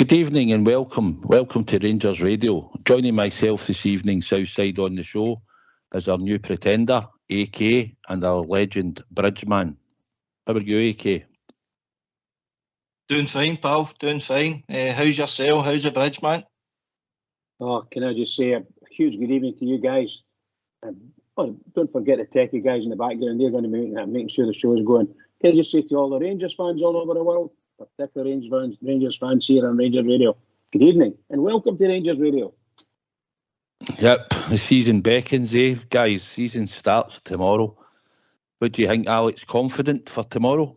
Good evening and welcome. Welcome to Rangers Radio. Joining myself this evening, Southside on the show, is our new pretender, AK, and our legend, Bridgeman. How are you, AK? Doing fine, pal. Doing fine. How's yourself? How's the Bridgeman? Oh, can I just say a huge good evening to you guys. Don't forget the techie guys in the background. They're going to be making sure the show is going. Can I just say to all the Rangers fans all over the world, particularly Rangers fans here on Rangers Radio, good evening and welcome to Rangers Radio. Yep, the season beckons, guys? Season starts tomorrow. What do you think, Alex? Confident for tomorrow?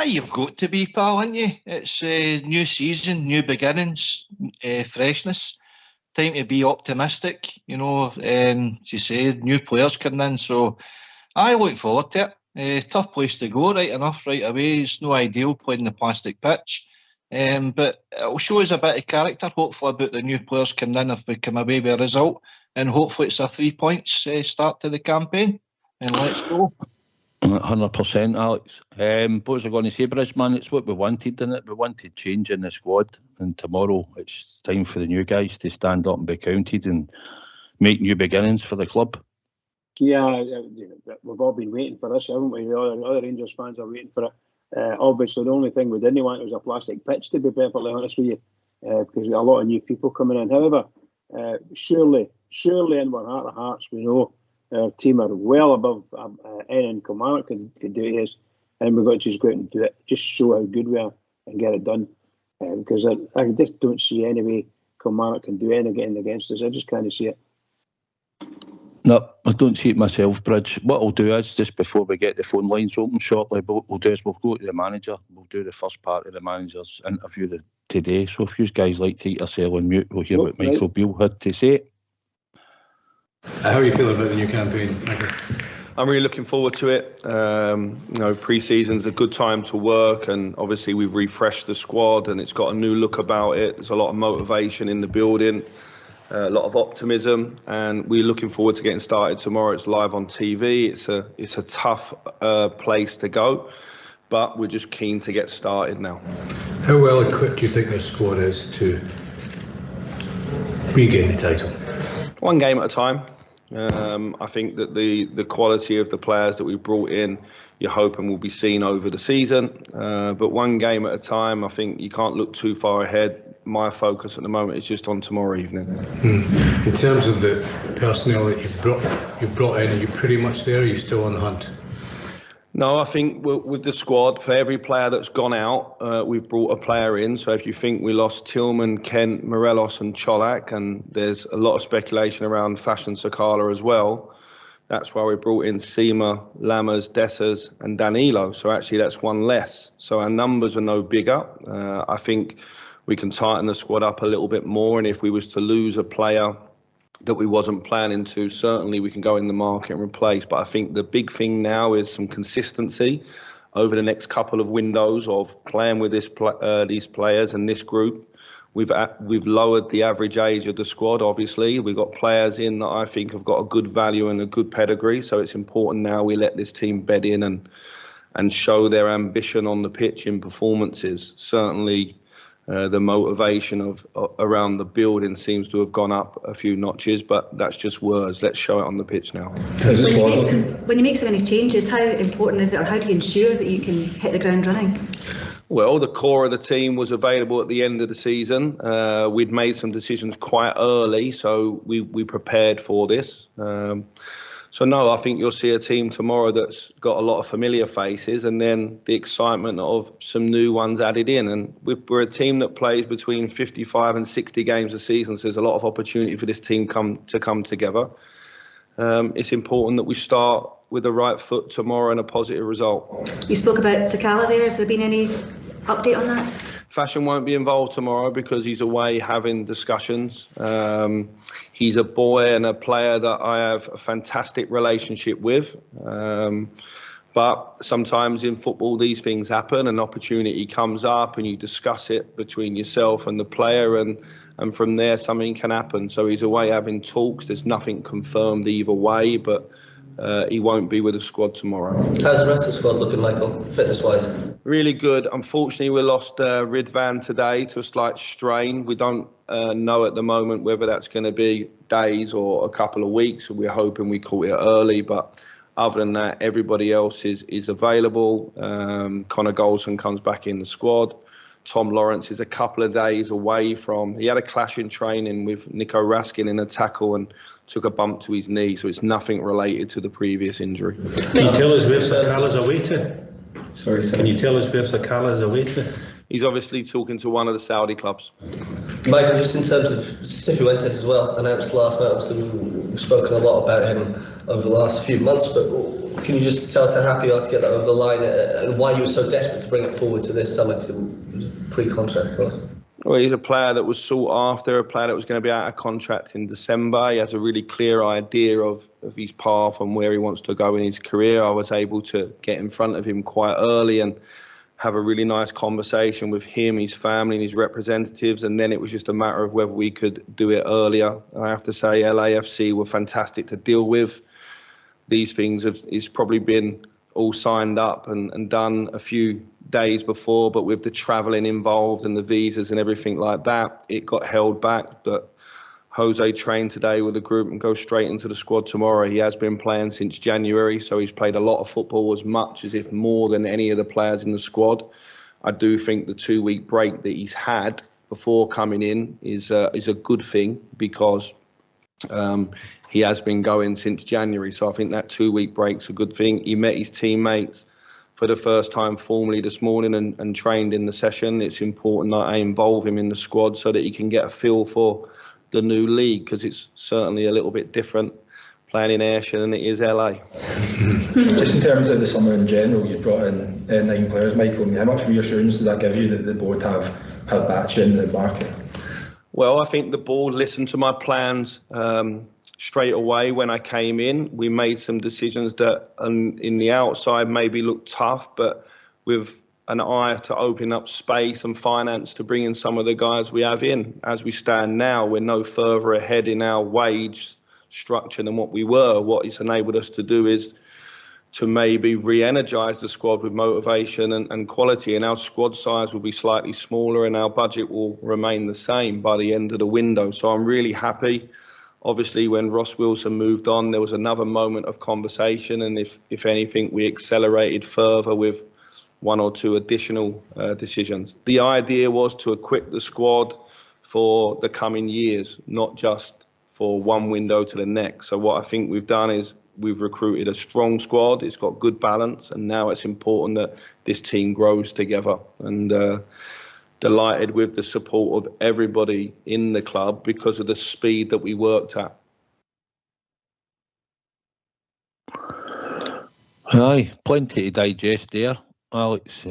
You've got to be, pal, haven't you? It's a new season, new beginnings, freshness. Time to be optimistic. You know, as you say, new players coming in. So I look forward to it. Tough place to go, right enough, right away. It's no ideal playing the plastic pitch. But it'll show us a bit of character, hopefully, about the new players coming in if we come away with a result. And hopefully it's a 3 points start to the campaign. And let's go. 100%, Alex. What was I going to say, Bridgeman? It's what we wanted, didn't it? We wanted change in the squad. And tomorrow it's time for the new guys to stand up and be counted and make new beginnings for the club. Yeah, we've all been waiting for this, haven't we? The other Rangers fans are waiting for it. Obviously, the only thing we didn't want was a plastic pitch, to be perfectly honest with you, because a lot of new people coming in. However, surely in our heart of hearts, we know our team are well above anything Kilmarnock could do to us, and we've got to just go out and do it, just show how good we are and get it done. Because I just don't see any way Kilmarnock can do anything against us. I just can't see it. No, I don't see it myself, Bridge. What I'll do is, just before we get the phone lines open shortly, what we'll do is we'll go to the manager. We'll do the first part of the manager's interview today. So if you guys like to eat yourself on mute, we'll hear what Michael Beale had to say. How are you feeling about the new campaign, Michael? I'm really looking forward to it. Pre-season's a good time to work, and obviously we've refreshed the squad and it's got a new look about it. There's a lot of motivation in the building, a lot of optimism, and we're looking forward to getting started tomorrow. It's live on TV. It's a tough place to go, but we're just keen to get started now. How well equipped do you think this squad is to regain the title? One game at a time. I think that the quality of the players that we've brought in, you're hoping will be seen over the season. But one game at a time. I think you can't look too far ahead. My focus at the moment is just on tomorrow evening. In terms of the personnel that you've brought in, are you pretty much there? Or are you still on the hunt? No, I think with the squad, for every player that's gone out, we've brought a player in. So if you think we lost Tillman, Kent, Morelos and Cholak, and there's a lot of speculation around Fashion Sakala as well, that's why we brought in Seema, Lammers, Dessers and Danilo. So actually that's one less. So our numbers are no bigger. I think we can tighten the squad up a little bit more. And if we was to lose a player that we wasn't planning to, certainly we can go in the market and replace. But I think the big thing now is some consistency over the next couple of windows of playing with these players and this group. We've lowered the average age of the squad, obviously. We've got players in that I think have got a good value and a good pedigree. So it's important now we let this team bed in and show their ambition on the pitch in performances. Certainly the motivation around the building seems to have gone up a few notches, but that's just words. Let's show it on the pitch now. When you make so many changes, how important is it, or how do you ensure that you can hit the ground running? Well, the core of the team was available at the end of the season. We'd made some decisions quite early, so we prepared for this. So no, I think you'll see a team tomorrow that's got a lot of familiar faces, and then the excitement of some new ones added in. And we're a team that plays between 55 and 60 games a season, so there's a lot of opportunity for this team to come together. It's important that we start with the right foot tomorrow and a positive result. You spoke about Sakala there. Has there been any update on that? Fashion won't be involved tomorrow because he's away having discussions. He's a boy and a player that I have a fantastic relationship with. But sometimes in football, these things happen. An opportunity comes up and you discuss it between yourself and the player, and from there something can happen. So he's away having talks. There's nothing confirmed either way, but he won't be with the squad tomorrow. How's the rest of the squad looking, Michael, fitness-wise? Really good. Unfortunately, we lost Ridvan today to a slight strain. We don't know at the moment whether that's going to be days or a couple of weeks. We're hoping we caught it early, but other than that, everybody else is available. Connor Golson comes back in the squad. Tom Lawrence is a couple of days away from... He had a clash in training with Nico Raskin in a tackle and took a bump to his knee, so it's nothing related to the previous injury. Can you tell us where Sakala's away to? Sorry. Can you tell us where Sakala's away to? He's obviously talking to one of the Saudi clubs. Michael, just in terms of Cifuentes as well, announced last night, obviously we've spoken a lot about him over the last few months, but can you just tell us how happy you are to get that over the line and why you were so desperate to bring it forward to this summer, to pre-contract for us? Well, he's a player that was sought after, a player that was going to be out of contract in December. He has a really clear idea of his path and where he wants to go in his career. I was able to get in front of him quite early and have a really nice conversation with him, his family and his representatives, and then it was just a matter of whether we could do it earlier. I have to say LAFC were fantastic to deal with. These things it's probably been all signed up and done a few days before, but with the travelling involved and the visas and everything like that, it got held back. But Jose trained today with the group and goes straight into the squad tomorrow. He has been playing since January, so he's played a lot of football, as much as if more than any of the players in the squad. I do think the 2-week break that he's had before coming in is a good thing, because he has been going since January. So I think that 2-week break's a good thing. He met his teammates for the first time formally this morning and trained in the session. It's important that I involve him in the squad so that he can get a feel for the new league, because it's certainly a little bit different playing in Ayrshire than it is LA. Just in terms of the summer in general, you've brought in 9 players, Michael. I mean, how much reassurance does that give you that the board have backed you in the market? Well, I think the board listened to my plans straight away when I came in. We made some decisions that in the outside maybe looked tough, but with an eye to open up space and finance to bring in some of the guys we have in. As we stand now, we're no further ahead in our wage structure than what we were. What it's enabled us to do is to maybe re-energise the squad with motivation and quality, and our squad size will be slightly smaller and our budget will remain the same by the end of the window. So I'm really happy. Obviously, when Ross Wilson moved on, there was another moment of conversation, and if anything, we accelerated further with 1 or 2 additional decisions. The idea was to equip the squad for the coming years, not just for one window to the next. So what I think we've done is we've recruited a strong squad. It's got good balance, and now it's important that this team grows together. And delighted with the support of everybody in the club because of the speed that we worked at. Aye, plenty to digest there, Alex.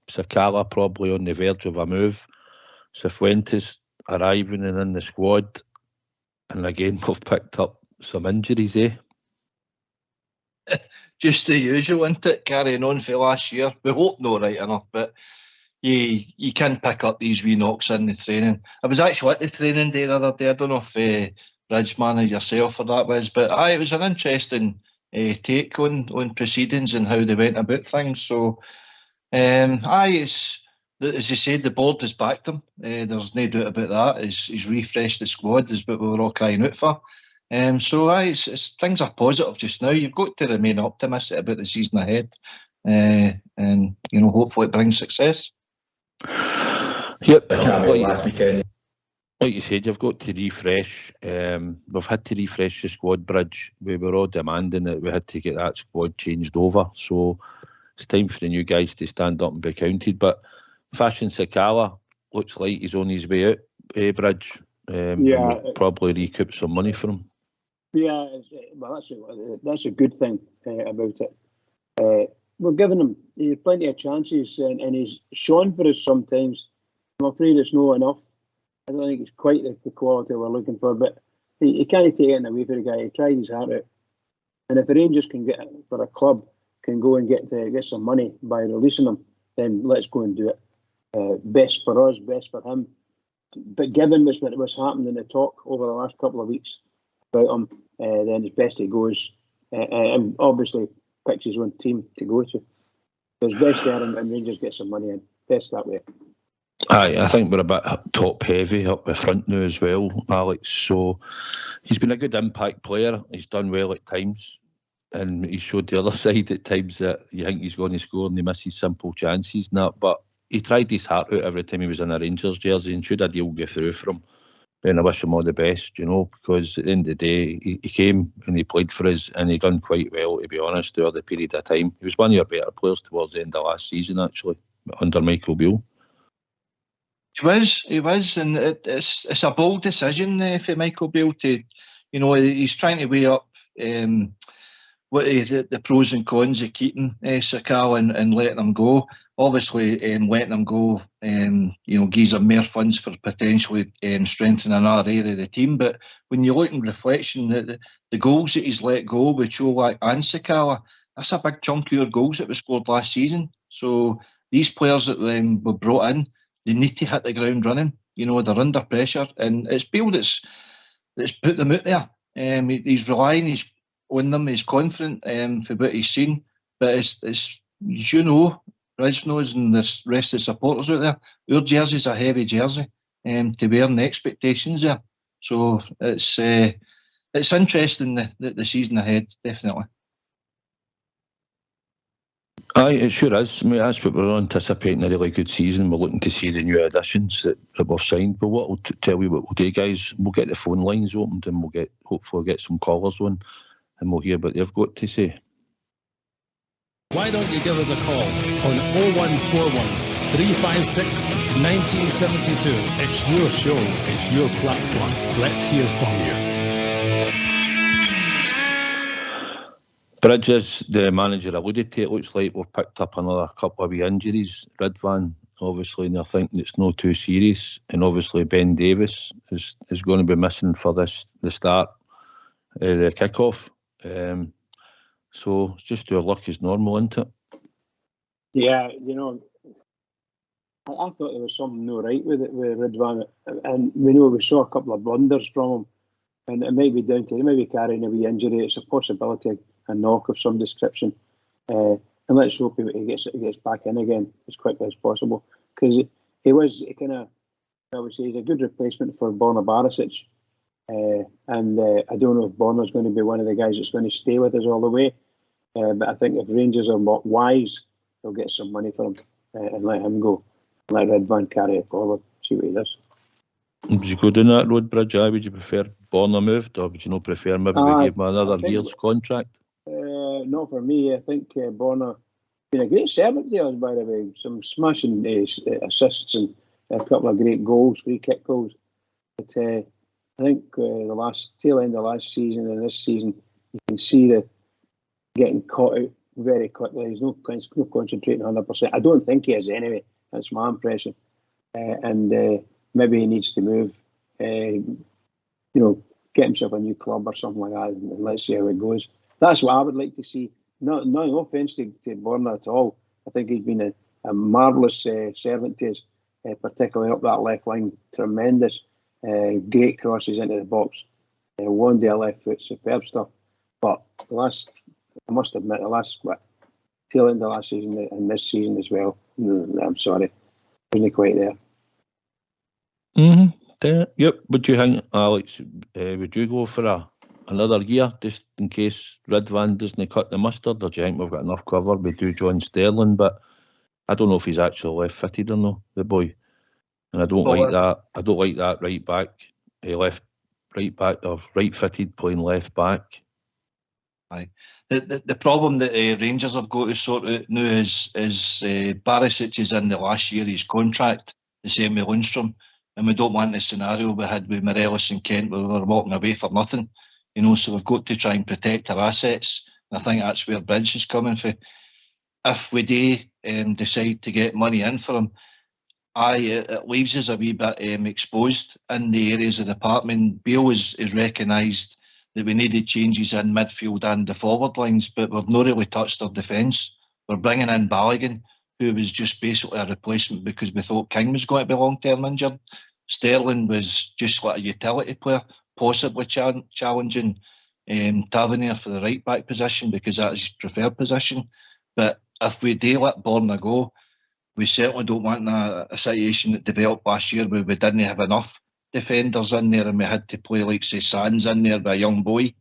Sakala probably on the verge of a move. Cifuentes arriving and in the squad. And again, we've picked up some injuries, eh? Just the usual, isn't it? Carrying on for last year. We hope not right enough, but you can pick up these wee knocks in the training. I was actually at the training day the other day. I don't know if Ridgeman or yourself or that was, but it was an interesting take on proceedings and how they went about things. So, it's, as you said, the board has backed him. There's no doubt about that. He's refreshed the squad, is what we were all crying out for. It's things are positive just now. You've got to remain optimistic about the season ahead, and hopefully it brings success. Yep. Last weekend. Like you said, you've got to refresh. We've had to refresh the squad, Bridge. We were all demanding that we had to get that squad changed over. So it's time for the new guys to stand up and be counted. But Fashion Sakala looks like he's on his way out, Bridge. We'll probably recoup some money for him. Yeah, well, that's a good thing about it. We're giving him plenty of chances, and he's shown for us sometimes. I'm afraid it's not enough. I don't think it's quite the quality we're looking for, but he can't take it away for the guy. He tried his heart out. And if the Rangers can get, for a club, can go and get some money by releasing him, then let's go and do it. Best for us, best for him. But given what's happened in the talk over the last couple of weeks about him, then it's best he goes. and obviously picks his own team to go to. So it's best there, and Rangers get some money in. Best that way. Aye, I think we're a bit top heavy up the front now as well, Alex. So he's been a good impact player. He's done well at times, and he showed the other side at times that you think he's going to score and he misses simple chances and that. But he tried his heart out every time he was in a Rangers jersey, and should a deal go through for him. And I wish him all the best, because at the end of the day, he came and he played for us, and he done quite well, to be honest, over the period of time. He was one of your better players towards the end of last season, actually, under Michael Beale. He was, and it's a bold decision for Michael Beale to, he's trying to weigh up what the pros and cons of keeping Sakala and letting him go. Obviously, letting him go, gives him more funds for potentially strengthening another area of the team. But when you look in reflection, the goals that he's let go with Cholak and Sakala, that's a big chunk of your goals that were scored last season. So these players that were brought in, they need to hit the ground running. They're under pressure, and it's Beale that's put them out there. He's relying on them. He's confident for what he's seen. But it's as Reg knows, and the rest of the supporters out there, your jersey's a heavy jersey to wear, and the expectations there. So it's interesting the season ahead, definitely. Aye, it sure is. I mean, that's what we're anticipating, a really good season. We're looking to see the new additions that we've signed. But what I'll tell you what we'll do, guys, we'll get the phone lines opened, and we'll hopefully get some callers on, and we'll hear what they've got to say. Why don't you give us a call on 0141 356 1972. It's your show, it's your platform. Let's hear from you. Bridges, the manager alluded to, it looks like we've picked up another couple of wee injuries. Ridvan, obviously, and they're thinking it's not too serious. And obviously Ben Davis is going to be missing for the start, the kick-off. So it's just our luck is normal, isn't it? Yeah, I thought there was something no right with Ridvan, and we saw a couple of blunders from him, and it might be down to, he might be carrying a wee injury. It's a possibility, a knock of some description, and let's hope he gets back in again as quickly as possible, because he was kind of, I would say, he's a good replacement for Borna Barisic, and I don't know if Borna's going to be one of the guys that's going to stay with us all the way, but I think if Rangers are wise, they'll get some money for him and let him go, let Ridvan carry it forward, see what he does. Would you go down that road, Bridge? Would you prefer Borna moved, or would you not prefer maybe we give him another year's contract? Not for me. I think Borna been a great servant to us, by the way. Some smashing assists and a couple of great goals, free kick goals. But I think the tail end of last season and this season, you can see that getting caught out very quickly. He's not concentrating 100%. I don't think he is anyway. That's my impression. And maybe he needs to move. Get himself a new club or something like that, and let's see how it goes. That's what I would like to see. No offence to Borna at all. I think he's been a marvellous servant to us, particularly up that left line. Tremendous, great crosses into the box. One day left foot, superb stuff. But I must admit, tail end of last season and this season as well, I'm sorry, wasn't quite there. Yep. Would you think, Alex, would you go for another year just in case Ridvan doesn't cut the mustard, or do you think we've got enough cover? We do John Sterling, but I don't know if he's actually left fitted or not, the boy. And I don't like that. I don't like that right back, left right back, or right fitted playing left back. Aye. The problem that Rangers have got to sort out now is Barisic is in the last year of his contract, the same with Lundstrom, and we don't want the scenario we had with Morelos and Kent where we were walking away for nothing. So we've got to try and protect our assets. And I think that's where Bridge is coming from. If we do decide to get money in for him, it leaves us a wee bit exposed in the areas of the department. Beale has recognised that we needed changes in midfield and the forward lines, but we've not really touched our defence. We're bringing in Balogun, who was just basically a replacement because we thought King was going to be long-term injured. Sterling was just like a utility player, possibly challenging Tavernier for the right back position because that's his preferred position. But if we do let Borna go, we certainly don't want a situation that developed last year where we didn't have enough defenders in there and we had to play like say Sands in there with a young boy.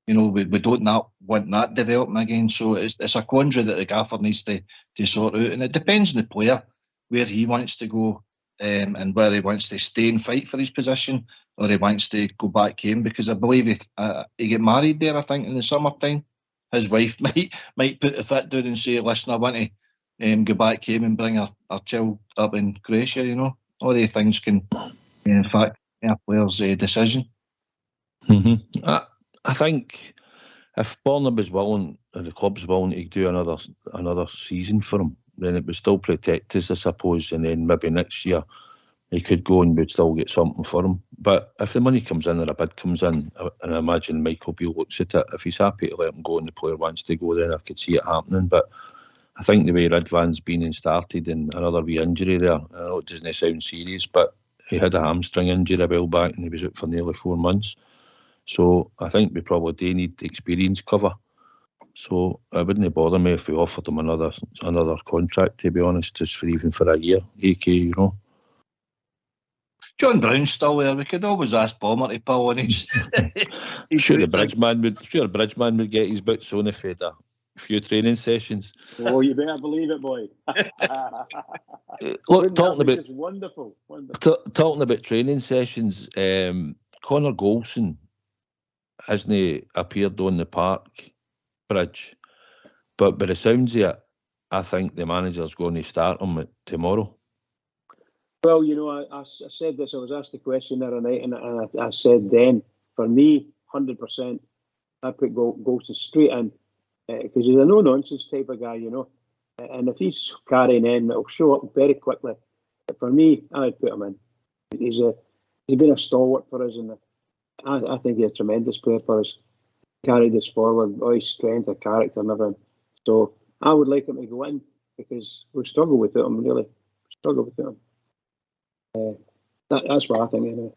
You know, we don't want that developing again. So it's a quandary that the gaffer needs to sort out, and it depends on the player where he wants to go and whether he wants to stay and fight for his position or he wants to go back home, because I believe he get married there, I think, in the summertime. His wife might put the foot down and say, listen, I want to go back home and bring our child up in Croatia, you know. All these things can, in fact, be a player's decision. Mm-hmm. I think if Borna was willing, and the club's willing to do another season for him, then it would still protect us, I suppose, and then maybe next year he could go and we'd still get something for him. But if the money comes in or a bid comes in, and I imagine Michael Beale looks at it, if he's happy to let him go and the player wants to go, then I could see it happening. But I think the way Ridvan's been and started and another wee injury there, I know it doesn't sound serious, but he had a hamstring injury a while back and he was out for nearly 4 months. So I think we probably do need experience cover. So it wouldn't bother me if we offered him another contract, to be honest, just for even for a year, AK, you know. John Brown's still there. We could always ask Bomber to pull on his. Sure, the Bridgeman would get his boots on if he had a few training sessions. Oh, you better believe it, boy. Look, talking about wonderful. Talking about training sessions, Connor Golson hasn't appeared on the park bridge, but by the sounds of it, I think the manager's going to start him tomorrow. Well, you know, I said this. I was asked the question the other night, and I said then, for me, 100%, I put Golson straight in because he's a no-nonsense type of guy, you know. And if he's carrying in, it'll show up very quickly. But for me, I'd put him in. He's been a stalwart for us, and I think he's a tremendous player for us. Carried us forward, all his strength, his character, and everything. So I would like him to go in because we struggle without him, really. Struggle without him. That's what I think, anyway.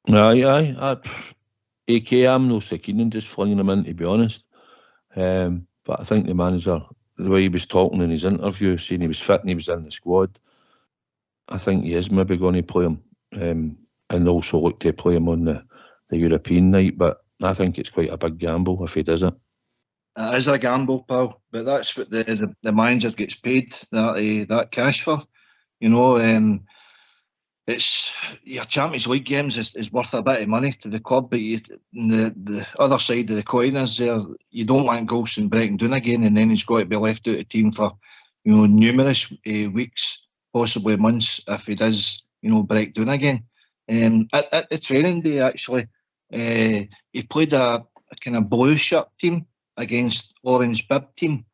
Aye. AK, I'm no so keen on just flinging him in, to be honest. But I think the manager, the way he was talking in his interview, saying he was fit and he was in the squad, I think he is maybe going to play him, and also look to play him on the European night. But I think it's quite a big gamble if he does it. It is a gamble, pal, but that's what the manager gets paid that cash for. You know, it's your Champions League games is worth a bit of money to the club, but the other side of the coin is there. You don't want Golson breaking down again, and then he's got to be left out of the team for numerous weeks, possibly months, if he does break down again. At the training day, actually, he played a kind of blue shirt team against orange bib team,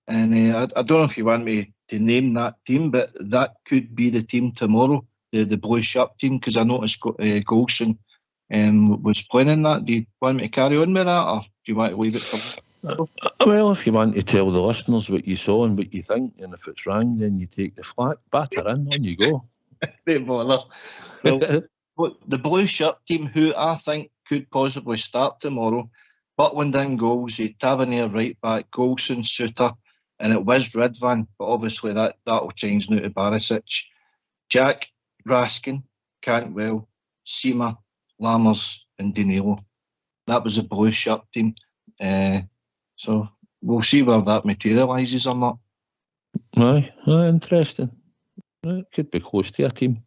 and I don't know if you want me to name that team, but that could be the team tomorrow. The blue shirt team, because I noticed Golson was playing in that. Do you want me to carry on with that, or do you want to leave it for? Well, if you want to tell the listeners what you saw and what you think, and if it's wrong, then you take the flak, batter in, on you go. Don't bother. Well, the blue shirt team, who I think could possibly start tomorrow, Butland in goals, Tavernier right back, Golson, Suter, and it was Ridvan, but obviously that'll change now to Barisic. Jack, Raskin, Cantwell, Seamer, Lammers and Danilo. That was a blue shirt team. So we'll see whether that materialises or not. Aye, interesting. It could be close to a team.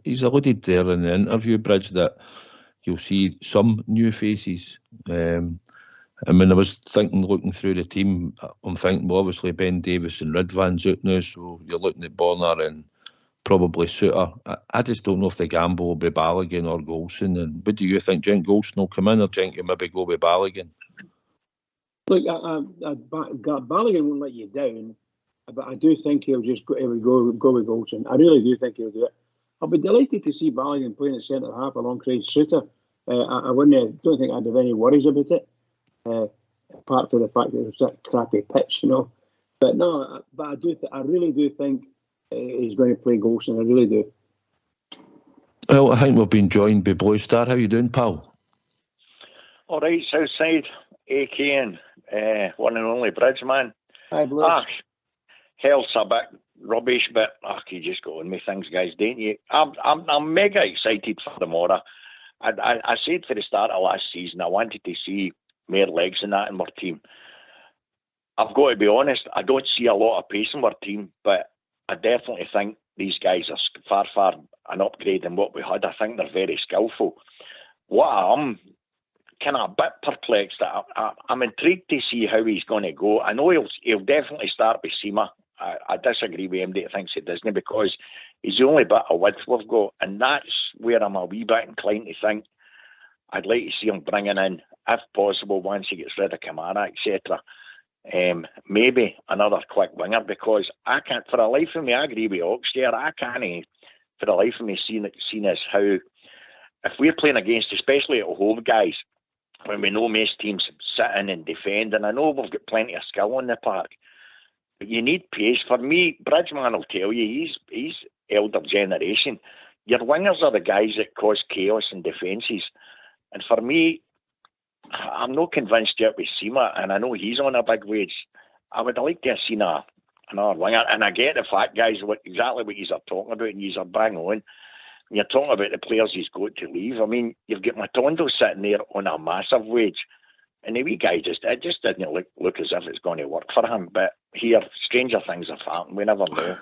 He's alluded there in the interview, Bridge, that you'll see some new faces. And when I was looking through the team, I'm thinking, well, obviously Ben Davis and Ridvan's out now, so you're looking at Borna and probably Suter. I just don't know if the gamble will be Balogun or Golson. And what do you think? Do you think Golson will come in, or do you think you'll maybe go with Balogun? Look, Balogun won't let you down, but I do think he'll go with Golson. I really do think he'll do it. I'll be delighted to see Balogun playing at centre half alongside Suter. I don't think I'd have any worries about it, apart from the fact that it's that crappy pitch, But no, I really do think he's going to play Golson. I really do. Well, I think we've been joined by Blue Star. How you doing, pal? All right, Southside, AK and one and only Bridgeman. Hi, Blue. Hell's a bit rubbish, but you just go on with things, guys, don't you? I'm mega excited for tomorrow. I said for the start of last season, I wanted to see more legs in that in our team. I've got to be honest, I don't see a lot of pace in our team, but I definitely think these guys are far an upgrade than what we had. I think they're very skillful. What I'm kind of a bit perplexed at, I'm intrigued to see how he's going to go. I know he'll definitely start with Seema. I disagree with him that thinks he doesn't, because he's the only bit of width we've got, and that's where I'm a wee bit inclined to think I'd like to see him bringing in, if possible, once he gets rid of Kamara, etc. Maybe another quick winger, because I can't, for the life of me, I agree with Ox there, I can't, for the life of me, seen as how, if we're playing against, especially at home, guys, when we know most teams sit in and defend, and I know we've got plenty of skill on the park, but you need pace. For me, Bridgeman will tell you, he's elder generation. Your wingers are the guys that cause chaos in defences. And for me, I'm not convinced yet with Seema, and I know he's on a big wage. I would like to have seen another winger. And I get the fact, guys, exactly what you are talking about, and you are bang on. When you're talking about the players he's got to leave, I mean, you've got Matondo sitting there on a massive wage, and the wee guy just didn't look as if it's going to work for him. But here, stranger things have happened. We never know.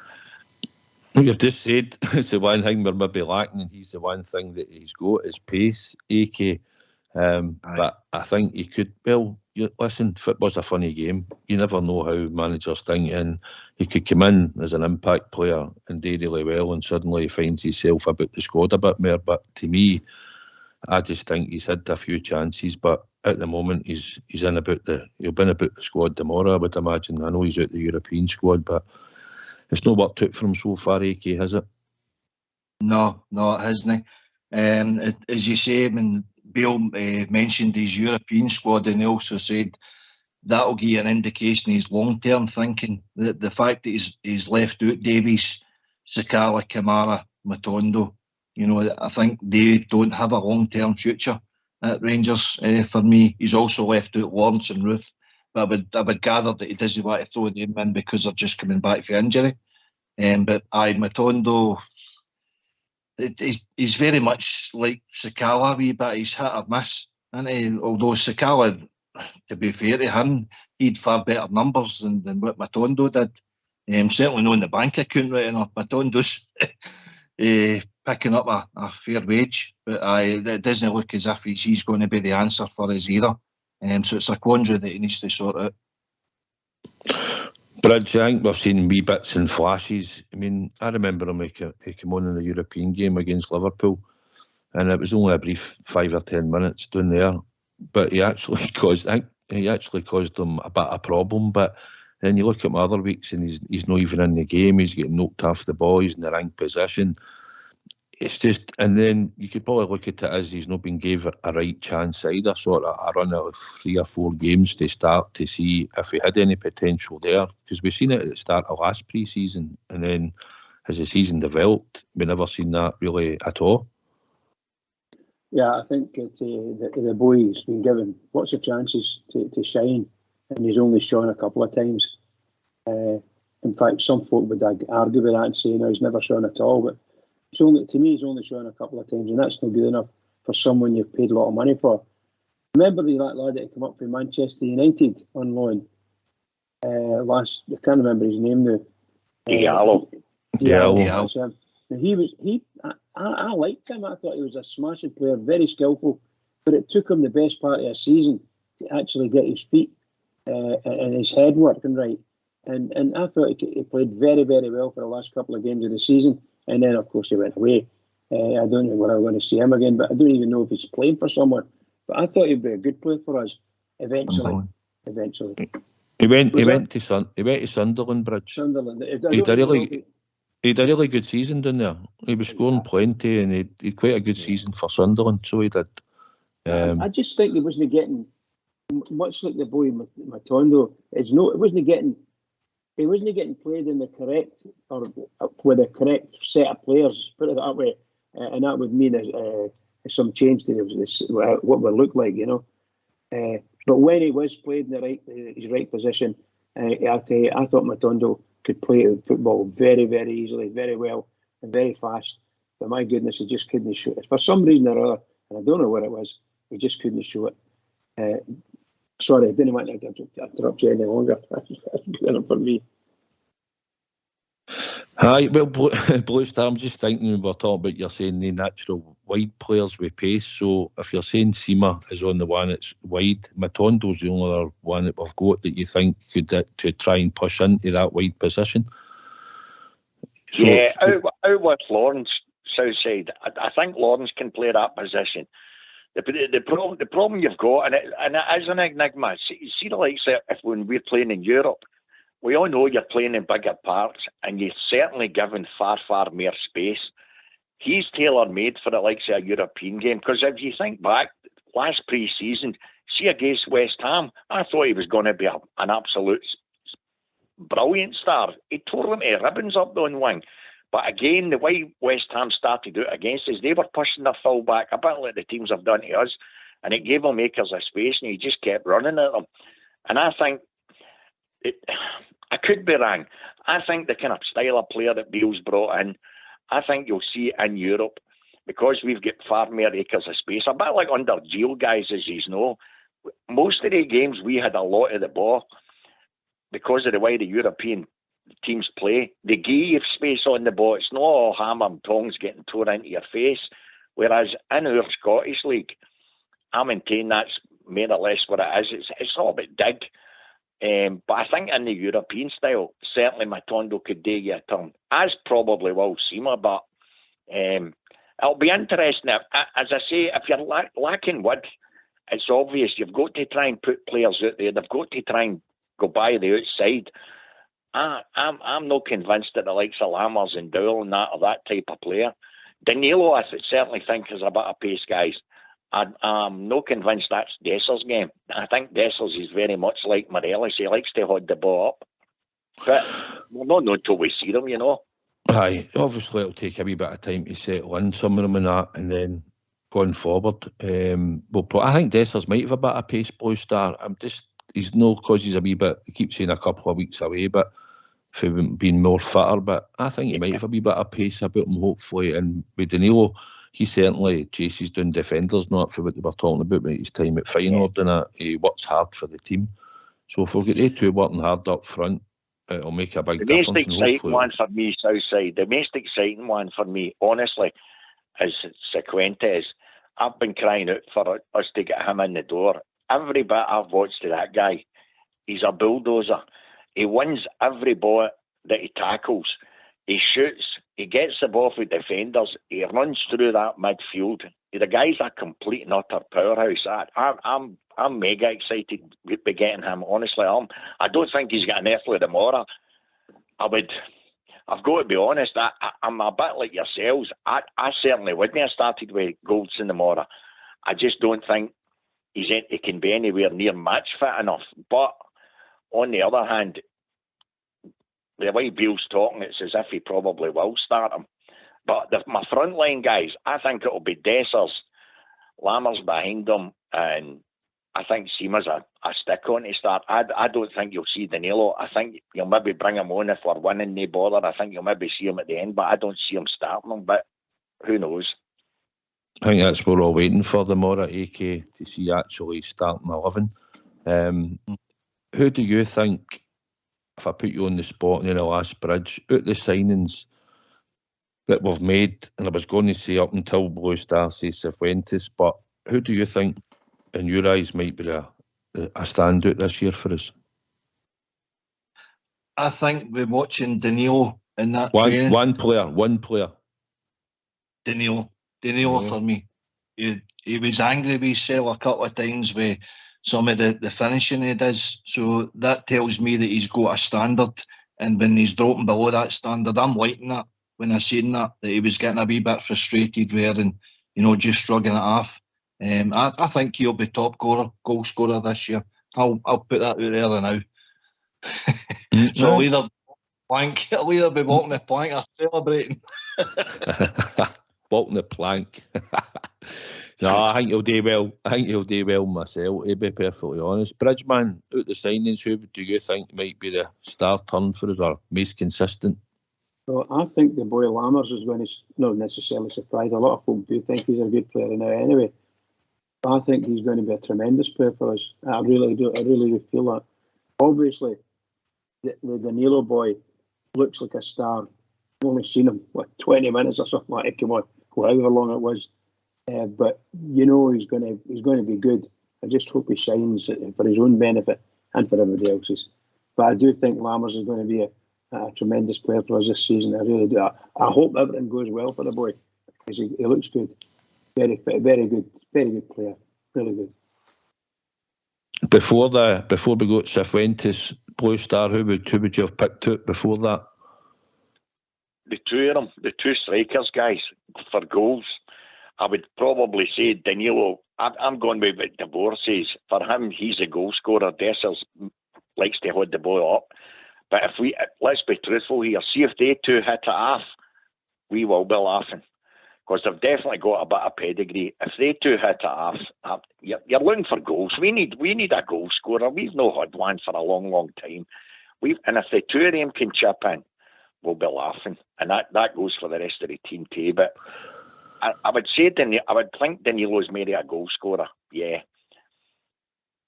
You've just said it's the one thing we're maybe lacking, and he's the one thing that he's got is pace, AK. But I think he could, listen, football's a funny game. You never know how managers think, and he could come in as an impact player and do really well, and suddenly he finds himself about the squad a bit more. But to me, I just think he's had a few chances, but at the moment he'll be in about the squad tomorrow, I would imagine. I know he's out the European squad, but it's not worked out for him so far, AK, has it? No, it hasn't. As you say, when Bill mentioned his European squad, and he also said that'll give you an indication of his long-term thinking. The fact that he's left out Davies, Sakala, Kamara, Matondo, I think they don't have a long-term future at Rangers. For me, he's also left out Lawrence and Ruth, but I would gather that he doesn't want to throw them in because they're just coming back for injury. But Matondo, he's very much like Sakala a wee bit. He's hit or miss, and although Sakala, to be fair to him, he had far better numbers than what Matondo did. Certainly not in the bank account right enough. Matondo's picking up a fair wage, but it doesn't look as if he's going to be the answer for us either. So it's a quandary that he needs to sort out. Bridge, I think we've seen wee bits and flashes. I mean, I remember him, he came on in the European game against Liverpool, and it was only a brief 5 or 10 minutes down there, but he actually caused them a bit of a problem. But then you look at my other weeks, and he's not even in the game. He's getting knocked off the ball. He's in the wrong position. It's just, and then you could probably look at it as he's not been gave a right chance either. Sort of a run out of 3 or 4 games to start to see if he had any potential there, because we've seen it at the start of last pre-season, and then as the season developed, we never seen that really at all. Yeah, I think the boy's been given lots of chances to shine, and he's only shone a couple of times. In fact, some folk would argue with that and say, no, he's never shone at all. But to me, he's only shone a couple of times, and that's not good enough for someone you've paid a lot of money for. Remember that lad that came up from Manchester United on loan? I can't remember his name now. Diallo. Diallo. I liked him. I thought he was a smashing player, very skillful, but it took him the best part of a season to actually get his feet and his head working right. And I thought he played very, very well for the last couple of games of the season. And then, of course, he went away. I don't know when I'm going to see him again, but I don't even know if he's playing for someone. But I thought he'd be a good player for us eventually. He went to Sunderland, Bridge. Sunderland. He had a really good season down there. He was scoring plenty, and he had quite a good season for Sunderland, so he did. I just think he wasn't getting, much like the boy Matondo, he wasn't getting played in the correct, or with the correct set of players, put it that way, and that would mean some change to what we look like, But when he was played in his right position, I tell you, I thought Matondo could play football very, very easily, very well, and very fast. But my goodness, he just couldn't shoot it. For some reason or other, and I don't know what it was, he just couldn't shoot it. Sorry, I didn't want to interrupt you any longer. That's good enough for me. Aye, well, Blue Star, I'm just thinking we were talking about you're saying the natural wide players with pace. So if you're saying Sima is on the one that's wide, Matondo's the only other one that we've got that you think could to try and push into that wide position. So yeah, out with Lawrence, Southside. I think Lawrence can play that position. The problem you've got, and it is an enigma. See the likes of if when we're playing in Europe, we all know you're playing in bigger parks, and you're certainly given far, far more space. He's tailor-made for the likes of a European game, because if you think back, last pre-season, see against West Ham, I thought he was going to be an absolute brilliant star. He tore them to ribbons up on wing. But again, the way West Ham started out against us, they were pushing their full back, a bit like the teams have done to us, and it gave them acres of space, and he just kept running at them. And I think, I could be wrong, I think the kind of style of player that Beale's brought in, I think you'll see in Europe, because we've got far more acres of space, a bit like under Gio guys, as you know. Most of the games we had a lot of the ball, because of the way the European teams play. They give you space on the ball. It's not all hammer and tongs getting torn into your face. Whereas in our Scottish League, I maintain that's more or less what it is. It's all about dig. But I think in the European style, certainly Matondo could do you a turn, as probably will Sima. But it'll be interesting. As I say, if you're lacking width, it's obvious you've got to try and put players out there. They've got to try and go by the outside. I'm not convinced that the likes of Lammers and Dowell and that are that type of player. Danilo, I certainly think, is a bit of pace, guys. I'm not convinced that's Dessers' game. I think Dessers is very much like Morelos. He likes to hold the ball up. But we'll not know until we see them, you know. Aye, obviously it'll take a wee bit of time to settle in some of them and that, and then going forward. I think Dessers might have a bit of pace, Blue Star. He's no, because he's a wee bit, he keeps saying a couple of weeks away, but for being more fitter, but I think he might have a wee bit of pace about him, hopefully. And with Danilo, he certainly chases down defenders, not for what they were talking about his time at Feyenoord, and he works hard for the team. So if we'll get they two working hard up front, it'll make a big difference. The most exciting one for me, Southside, the most exciting one for me, honestly, is Cifuentes. I've been crying out for us to get him in the door. Every bit I've watched of that guy, he's a bulldozer. He wins every ball that he tackles. He shoots. He gets the ball for defenders. He runs through that midfield. The guy's a complete and utter powerhouse. I'm mega excited with getting him. Honestly, I don't think he's got an earthly tomorrow. I've got to be honest. I'm a bit like yourselves. I certainly wouldn't have started with Goldson tomorrow. I just don't think he can be anywhere near match fit enough. But on the other hand, the way Beale's talking, it's as if he probably will start him. But my front line guys, I think it'll be Dessers, Lammers behind them, and I think Sima's a stick on to start. I don't think you'll see Danilo. I think you'll maybe bring him on if we're winning, no bother. I think you'll maybe see him at the end, but I don't see him starting him. But who knows? I think that's what we're all waiting for, the Mora AK, to see actually starting 11. Who do you think, if I put you on the spot in the last bridge, out the signings that we've made, and I was going to say up until Blue Star says Cifuentes, but who do you think, in your eyes, might be a standout this year for us? I think we're watching Danilo in that training. One player. Danilo for me. He was angry with himself a couple of times with some of the finishing he does. So that tells me that he's got a standard. And when he's dropping below that standard, I'm liking that. When I seen that he was getting a wee bit frustrated there and, just shrugging it off. I think he'll be top goal scorer this year. I'll put that out there now. So I'll either be walking the plank or celebrating. Walking the plank. No, I think he'll do well. I think he'll do well myself, to be perfectly honest. Bridgeman, out the signings, who do you think might be the star turn for us or most consistent? Well, I think the boy Lammers is going to not necessarily surprise. A lot of folk do think he's a good player now anyway. But I think he's going to be a tremendous player for us. I really do feel that. Obviously, the Danilo boy looks like a star. I've only seen him, 20 minutes or something like that, come on, however long it was. But you know he's going to be good. I just hope he shines for his own benefit and for everybody else's. But I do think Lammers is going to be a tremendous player for us this season. I really do. I hope everything goes well for the boy because he looks good. Very good player. Really good. Before we got Cifuentes, Blue Star, who would you have picked out before that? The two of them, the two strikers, guys, for goals. I would probably say Danilo. I'm going with what DeBoer says. For him, he's a goal scorer. Dessers likes to hold the ball up. But let's be truthful here. See if they two hit it off, we will be laughing. Because they've definitely got a bit of pedigree. If they two hit it off, you're looking for goals. We need a goal scorer. We've not had one for a long, long time. And if the two of them can chip in, we'll be laughing. And that goes for the rest of the team too. But I would say I think Danilo's maybe a goal scorer. Yeah.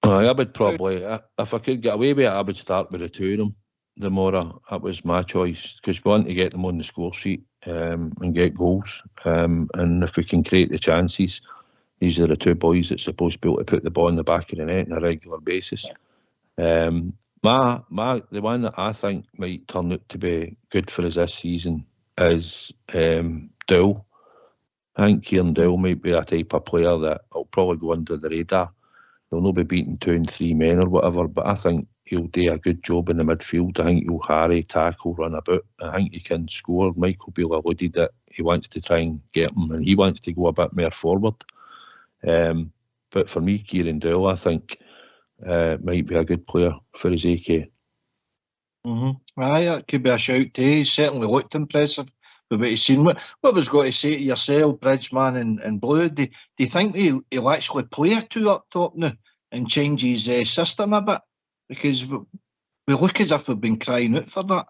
I would probably, if I could get away with it, I would start with the two of them. The Mora, that was my choice because we want to get them on the score sheet and get goals. And if we can create the chances, these are the two boys that's supposed to be able to put the ball in the back of the net on a regular basis. The one that I think might turn out to be good for us this season is Dowell. I think Kieran Dowell might be a type of player that will probably go under the radar. He'll not be beating 2 and 3 men or whatever, but I think he'll do a good job in the midfield. I think he'll harry, tackle, run about. I think he can score. Michael Beale alluded that he wants to try and get him, and he wants to go a bit more forward. But for me, Kieran Dowell, I think, might be a good player for his AK. Aye, that could be a shout too. He certainly looked impressive with what he's seen. What was going to say to yourself, Bridgeman and Blue? Do you think he'll actually play a two up top now and change his system a bit? Because we look as if we've been crying out for that.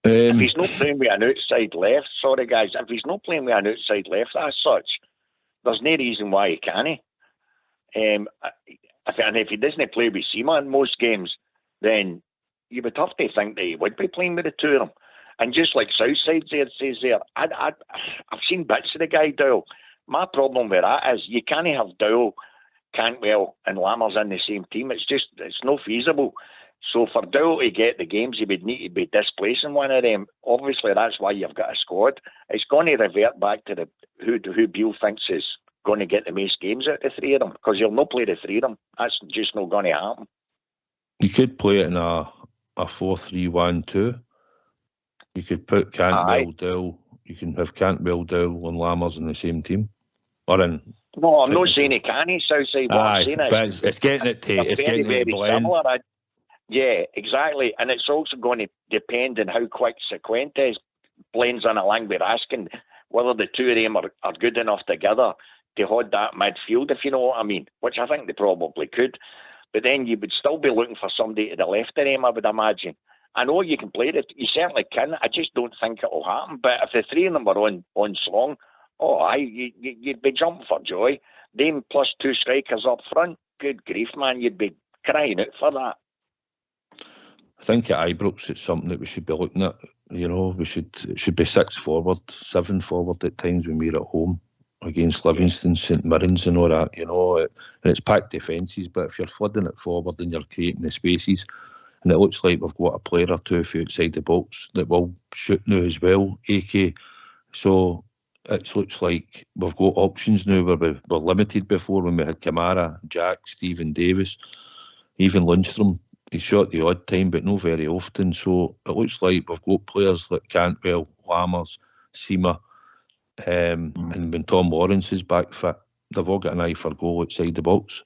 If he's not playing with an outside left, sorry guys, if he's not playing with an outside left as such, there's no reason why he can't. And if he doesn't play with Seema in most games, then you would have to think that he would be playing with the two of them. And just like Southside says there, I've seen bits of the guy Dowell. My problem with that is you can't have Dowell, Cantwell and Lammers in the same team. It's not feasible. So for Dowell to get the games, he would need to be displacing one of them. Obviously, that's why you've got a squad. It's going to revert back to who Beale thinks is going to get the most games out of the three of them, because he'll not play the three of them. That's just not going to happen. You could play it in a 4-3-1-2. You could put Cantwell, Dowell. You can have Cantwell, Dowell and Lammers in the same team. Or in... No, I'm not saying he can't. Southside. What I'm saying is, but it's getting it to blend. Similar. Yeah, exactly. And it's also going to depend on how quick Cifuentes blends in along with Raskin, whether the two of them are good enough together to hold that midfield, if you know what I mean, which I think they probably could. But then you would still be looking for somebody to the left of them, I would imagine. I know you can play it. You certainly can. I just don't think it will happen. But if the three of them were on slong, you'd be jumping for joy. Them plus two strikers up front, good grief, man, you'd be crying out for that. I think at Ibrox it's something that we should be looking at. You know, it should be 6 forward, 7 forward at times when we're at home against Livingston, St Mirren's and all that, you know. And it's packed defences, but if you're flooding it forward and you're creating the spaces, and it looks like we've got a player or two outside the box that will shoot now as well, AK. So it looks like we've got options now where we were limited before when we had Kamara, Jack, Stephen Davis, even Lundstrom. He shot the odd time, but not very often. So it looks like we've got players like Cantwell, Lammers, Seema, and when Tom Lawrence is back fit, they've all got an eye for goal outside the box.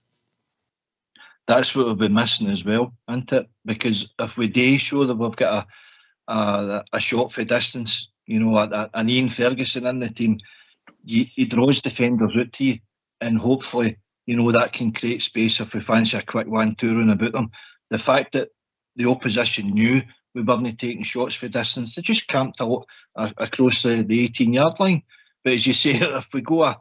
That's what we'll be missing as well, isn't it? Because if we do show that we've got a shot for distance, you know, an Ian Ferguson in the team, he draws defenders out to you, and hopefully, you know, that can create space if we fancy a quick 1-2 run about them. The fact that the opposition knew we weren't taking shots for distance, they just camped across the 18-yard line. But as you say, if we go a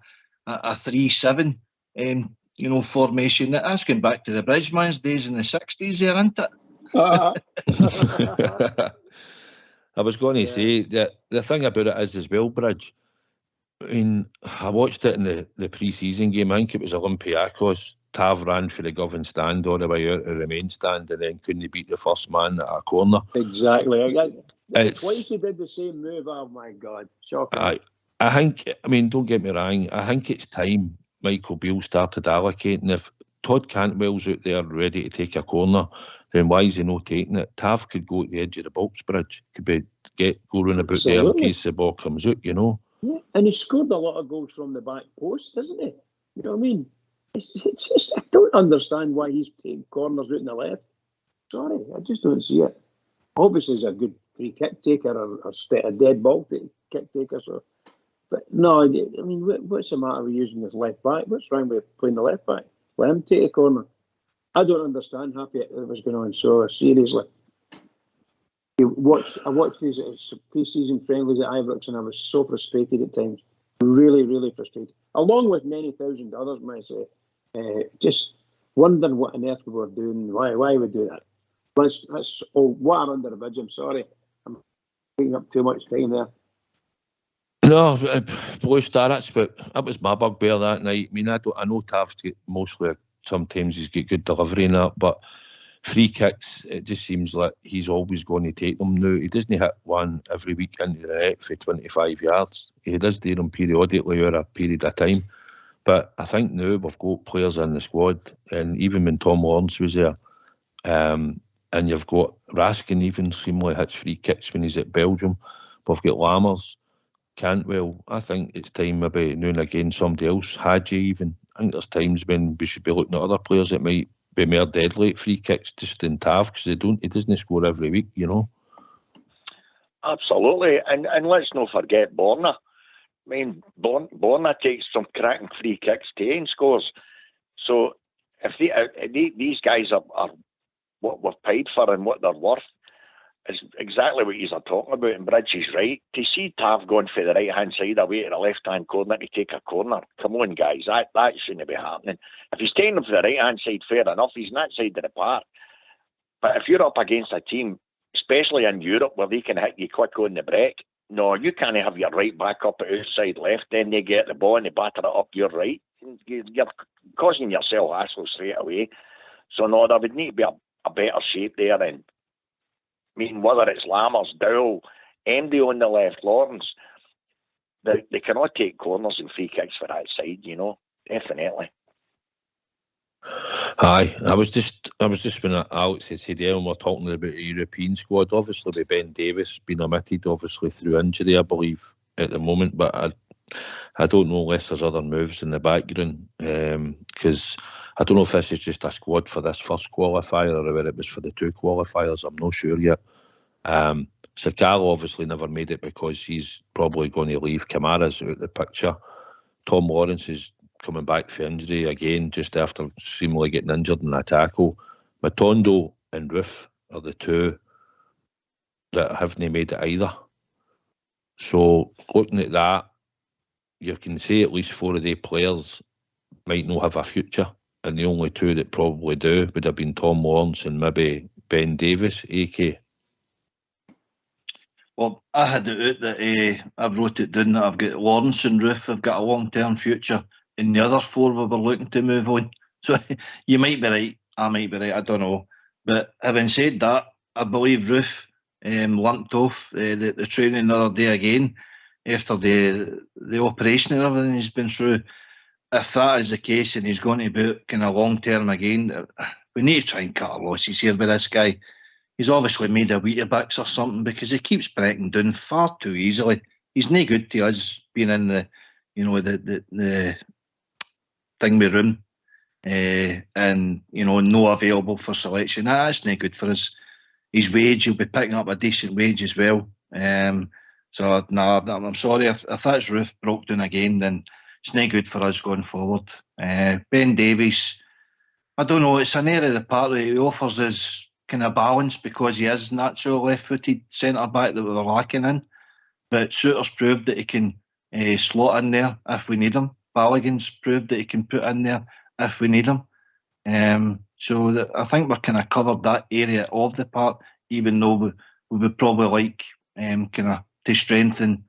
3-7 you know, formation, that's going back to the Bridgeman's days in the 60s there, isn't it? I was going to say that the thing about it is as well, Bridge, I mean, I watched it in the pre-season game. I think it was Olympiacos. Tav ran for the govern stand all the way out of the main stand and then couldn't beat the first man at a corner. Exactly. Twice he did the same move. Oh my God. Shocking. I think, I mean, don't get me wrong, I think it's time Michael Beale started allocating. If Todd Cantwell's out there ready to take a corner, then why is he not taking it? Tav could go at the edge of the box, Bridge. Could go round about there in case the ball comes out, you know. Yeah, and he scored a lot of goals from the back post, hasn't he? You know what I mean? It's just, I don't understand why he's taking corners out in the left. Sorry, I just don't see it. Obviously, he's a good free kick taker or a dead ball kick taker. So, but no, I mean, what's the matter with using this left back? What's wrong with playing the left back? Let him take a corner. I don't understand how it was going on. So seriously, I watched these pre-season friendlies at Ibrox, and I was so frustrated at times. Really, really frustrated. Along with many thousand others, might I say. Just wondering what on earth we were doing. Why we do that? That's water under the bridge. I'm sorry, I'm taking up too much time there. No, Blue Star. That was my bugbear that night. I mean, I know Tav's get mostly. Sometimes he's got good delivery in that, but free kicks, it just seems like he's always going to take them now. He doesn't hit one every week into the net for 25 yards. He does do them periodically over a period of time. But I think now we've got players in the squad, and even when Tom Lawrence was there, and you've got Raskin even seemingly hits free kicks when he's at Belgium. We've got Lammers, Cantwell. I think it's time maybe now and again somebody else, Hadji even. I think there's times when we should be looking at other players that might be more deadly at free kicks just in Tav, because he doesn't score every week, you know. Absolutely, and let's not forget Borna. I mean, Borna takes some cracking free kicks too and scores. So if these guys are what we've paid for and what they're worth, is exactly what you're talking about. And Bridge is right. To see Tav going for the right hand side away to the left hand corner to take a corner, come on guys, that shouldn't be happening. If he's taking them for the right hand side, fair enough, he's on that side of the park. But if you're up against a team, especially in Europe, where they can hit you quick on the break, no, you can't have your right back up at outside left, then they get the ball and they batter it up your right. You're causing yourself hassle straight away. So no, there would need to be a better shape there. And I mean, whether it's Lammers, Dowell, MD on the left, Lawrence, they cannot take corners and free kicks for that side, you know, definitely. Aye, I was just when Alex had said there, and we're talking about a European squad, obviously with Ben Davies being omitted, obviously through injury, I believe, at the moment, but I don't know unless there's other moves in the background, because I don't know if this is just a squad for this first qualifier or whether it was for the two qualifiers. I'm not sure yet. Sakala obviously never made it because he's probably going to leave. Kamara's out of the picture. Tom Lawrence is coming back for injury again just after seemingly getting injured in a tackle. Matondo and Roof are the two that haven't made it either. So looking at that, you can say at least 4 of the players might not have a future, and the only 2 that probably do would have been Tom Lawrence and maybe Ben Davies, AK. Well, I had it out that I wrote it down that I've got Lawrence and Roof have got a long-term future, and the other 4 we were looking to move on. So you might be right, I might be right, I don't know. But having said that, I believe Roof limped off the training the other day again after the operation and everything he's been through. If that is the case and he's going to be kind of long-term again, we need to try and cut our losses here with this guy. He's obviously made a Weetabix or something, because he keeps breaking down far too easily. He's no good to us being in the thing room, and no available for selection. That's no good for us. His wage, he'll be picking up a decent wage as well. So no, I'm sorry if that's roof broke down again, then it's no good for us going forward. Ben Davies, I don't know. It's an area of the park that he offers us kind of balance because he is natural left-footed centre back that we were lacking in. But Souttar's proved that he can slot in there if we need him. Balogun's proved that he can put in there if we need him. So I think we're kind of covered that area of the park, even though we would probably like kind of to strengthen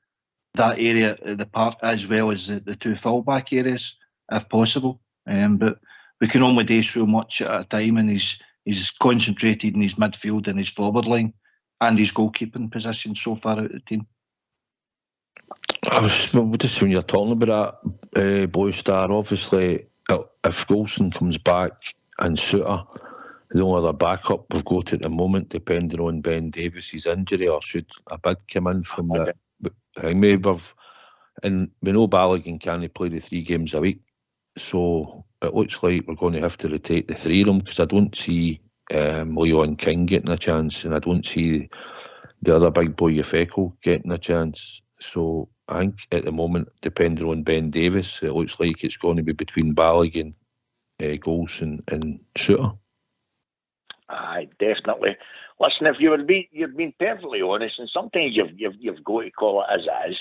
that area of the park as well as the two full-back areas, if possible. But we can only do so much at a time, and he's concentrated in his midfield and his forward line and his goalkeeping position so far out of the team. Just when you're talking about that, Blue Star, obviously, if Golson comes back and Souttar, the only other backup we've got at the moment, depending on Ben Davies' injury, or should a bid come in from that. And we know Balogun can't play the 3 games a week, so it looks like we're going to have to rotate the 3 of them, because I don't see Leon King getting a chance, and I don't see the other big boy Yefeko getting a chance. So I think at the moment, depending on Ben Davies, it looks like it's going to be between Balogun, Golson and Souttar. Aye, definitely. Listen, if you've been perfectly honest, and sometimes you've got to call it as it is.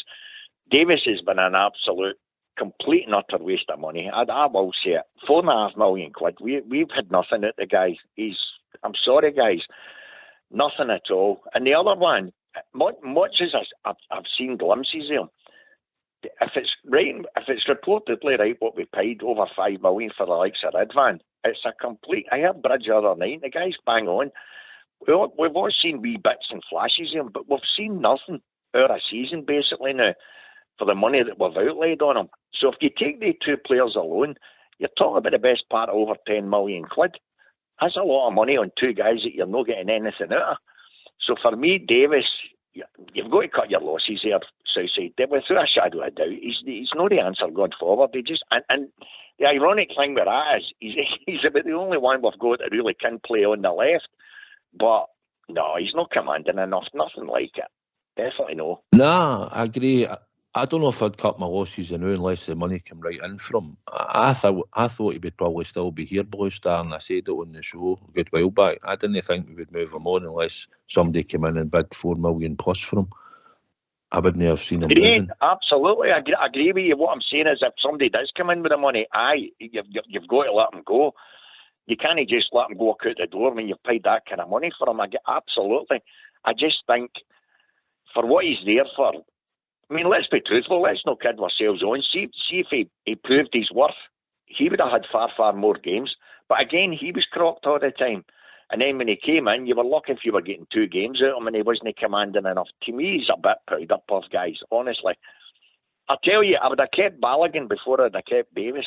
Davis has been an absolute complete and utter waste of money. I will say it. £4.5 million. We've had nothing at the guy. I'm sorry, guys, nothing at all. And the other one, much as I've seen glimpses of him, if it's reportedly right what we paid over $5 million for the likes of Ridvan, it's a complete. I heard Bridge the other night. The guy's bang on. We've all seen wee bits and flashes of him, but we've seen nothing out of a season basically now for the money that we've outlaid on him. So if you take the 2 players alone, you're talking about the best part of over £10 million. That's a lot of money on 2 guys that you're not getting anything out of. So for me, Davis, you've got to cut your losses here, Southside. Without a shadow of a doubt, he's not the answer going forward. And the ironic thing with that is he's about the only one we've got that really can play on the left. But no, he's not commanding enough. Nothing like it. Definitely no. Nah, I agree. I don't know if I'd cut my losses now unless the money come right in from. I thought he would probably still be here, Blue Star, and I said it on the show a good while back. I didn't think we would move him on unless somebody came in and bid $4 million plus for him. I wouldn't have seen him moving. Absolutely, I agree with you. What I'm saying is, if somebody does come in with the money, you've got to let him go. You can't just let him walk out the door when you've paid that kind of money for him. Absolutely. I just think for what he's there for. I mean, let's be truthful. Let's not kid ourselves on. See if he proved his worth. He would have had far, far more games. But again, he was cropped all the time. And then when he came in, you were lucky if you were getting 2 games out of him and he wasn't commanding enough. To me, he's a bit proud up of guys, honestly. I tell you, I would have kept Balogun before I'd have kept Davis.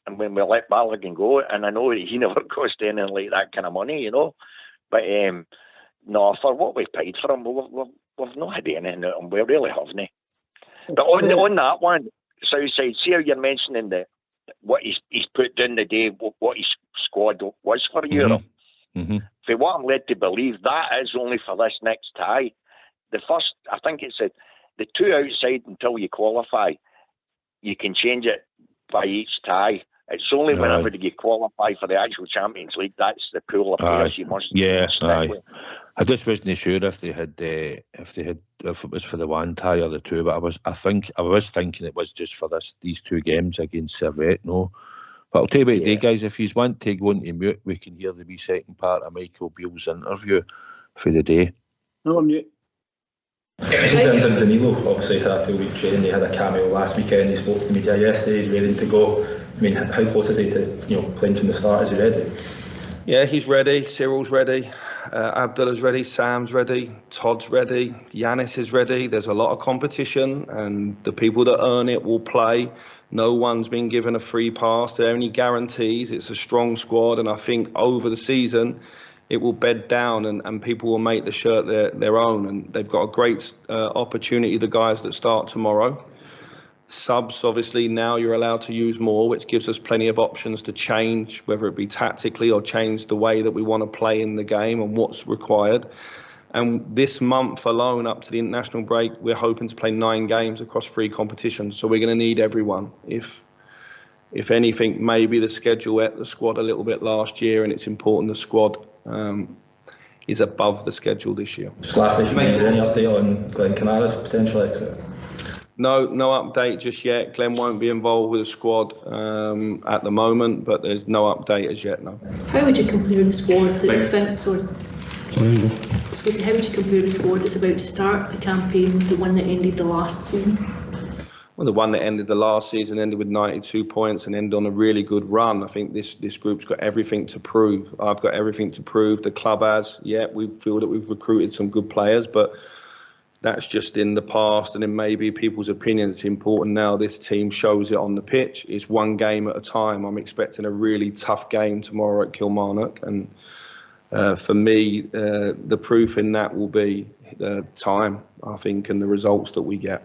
And when we let Balogun go, and I know that he never cost anything like that kind of money, you know. But no, for what we paid for him, we've not had anything out of him. We really haven't. But on that one, Southside, see how you're mentioning what he's put down the day, what his squad was for Europe. Mm-hmm. For what I'm led to believe, that is only for this next tie. The first, I think it said, the 2 outside until you qualify, you can change it by each tie. It's only whenever you qualify for the actual Champions League, that's the pool of players you must stick with. I just wasn't sure if it was for the 1 tie or the 2, but I was thinking it was just for these 2 games against Servette. No, but I'll tell you what today, guys. If you want to go into mute, we can hear the wee second part of Michael Beale's interview for the day. No, I'm mute. In terms of Danilo, obviously he's had a full week training. He had a cameo last weekend. He spoke to the media yesterday. He's ready to go. I mean, how close is he to playing from the start? Is he ready? Yeah, he's ready. Cyril's ready. Abdullah's ready. Sam's ready. Todd's ready. Yanis is ready. There's a lot of competition, and the people that earn it will play. No one's been given a free pass. There are only guarantees. It's a strong squad, and I think over the season it will bed down and people will make the shirt their own. And they've got a great opportunity, the guys that start tomorrow. Subs, obviously, now you're allowed to use more, which gives us plenty of options to change, whether it be tactically or change the way that we want to play in the game and what's required. And this month alone, up to the international break, we're hoping to play 9 games across 3 competitions. So we're going to need everyone. If anything, maybe the schedule ate the squad a little bit last year, and it's important the squad is above the schedule this year. Just lastly, is there any update on Glenn Kamara's potential exit? No update just yet. Glenn won't be involved with the squad at the moment, but there's no update as yet, no. How would you compare the squad that you think, how would you compare the squad that's about to start the campaign with the one that ended the last season? Well, the one that ended the last season ended with 92 points and ended on a really good run. I think this group's got everything to prove. I've got everything to prove. The club has. Yeah, we feel that we've recruited some good players, but that's just in the past and in maybe people's opinion. It's important now this team shows it on the pitch. It's one game at a time. I'm expecting a really tough game tomorrow at Kilmarnock, and for me, the proof in that will be time, I think, and the results that we get.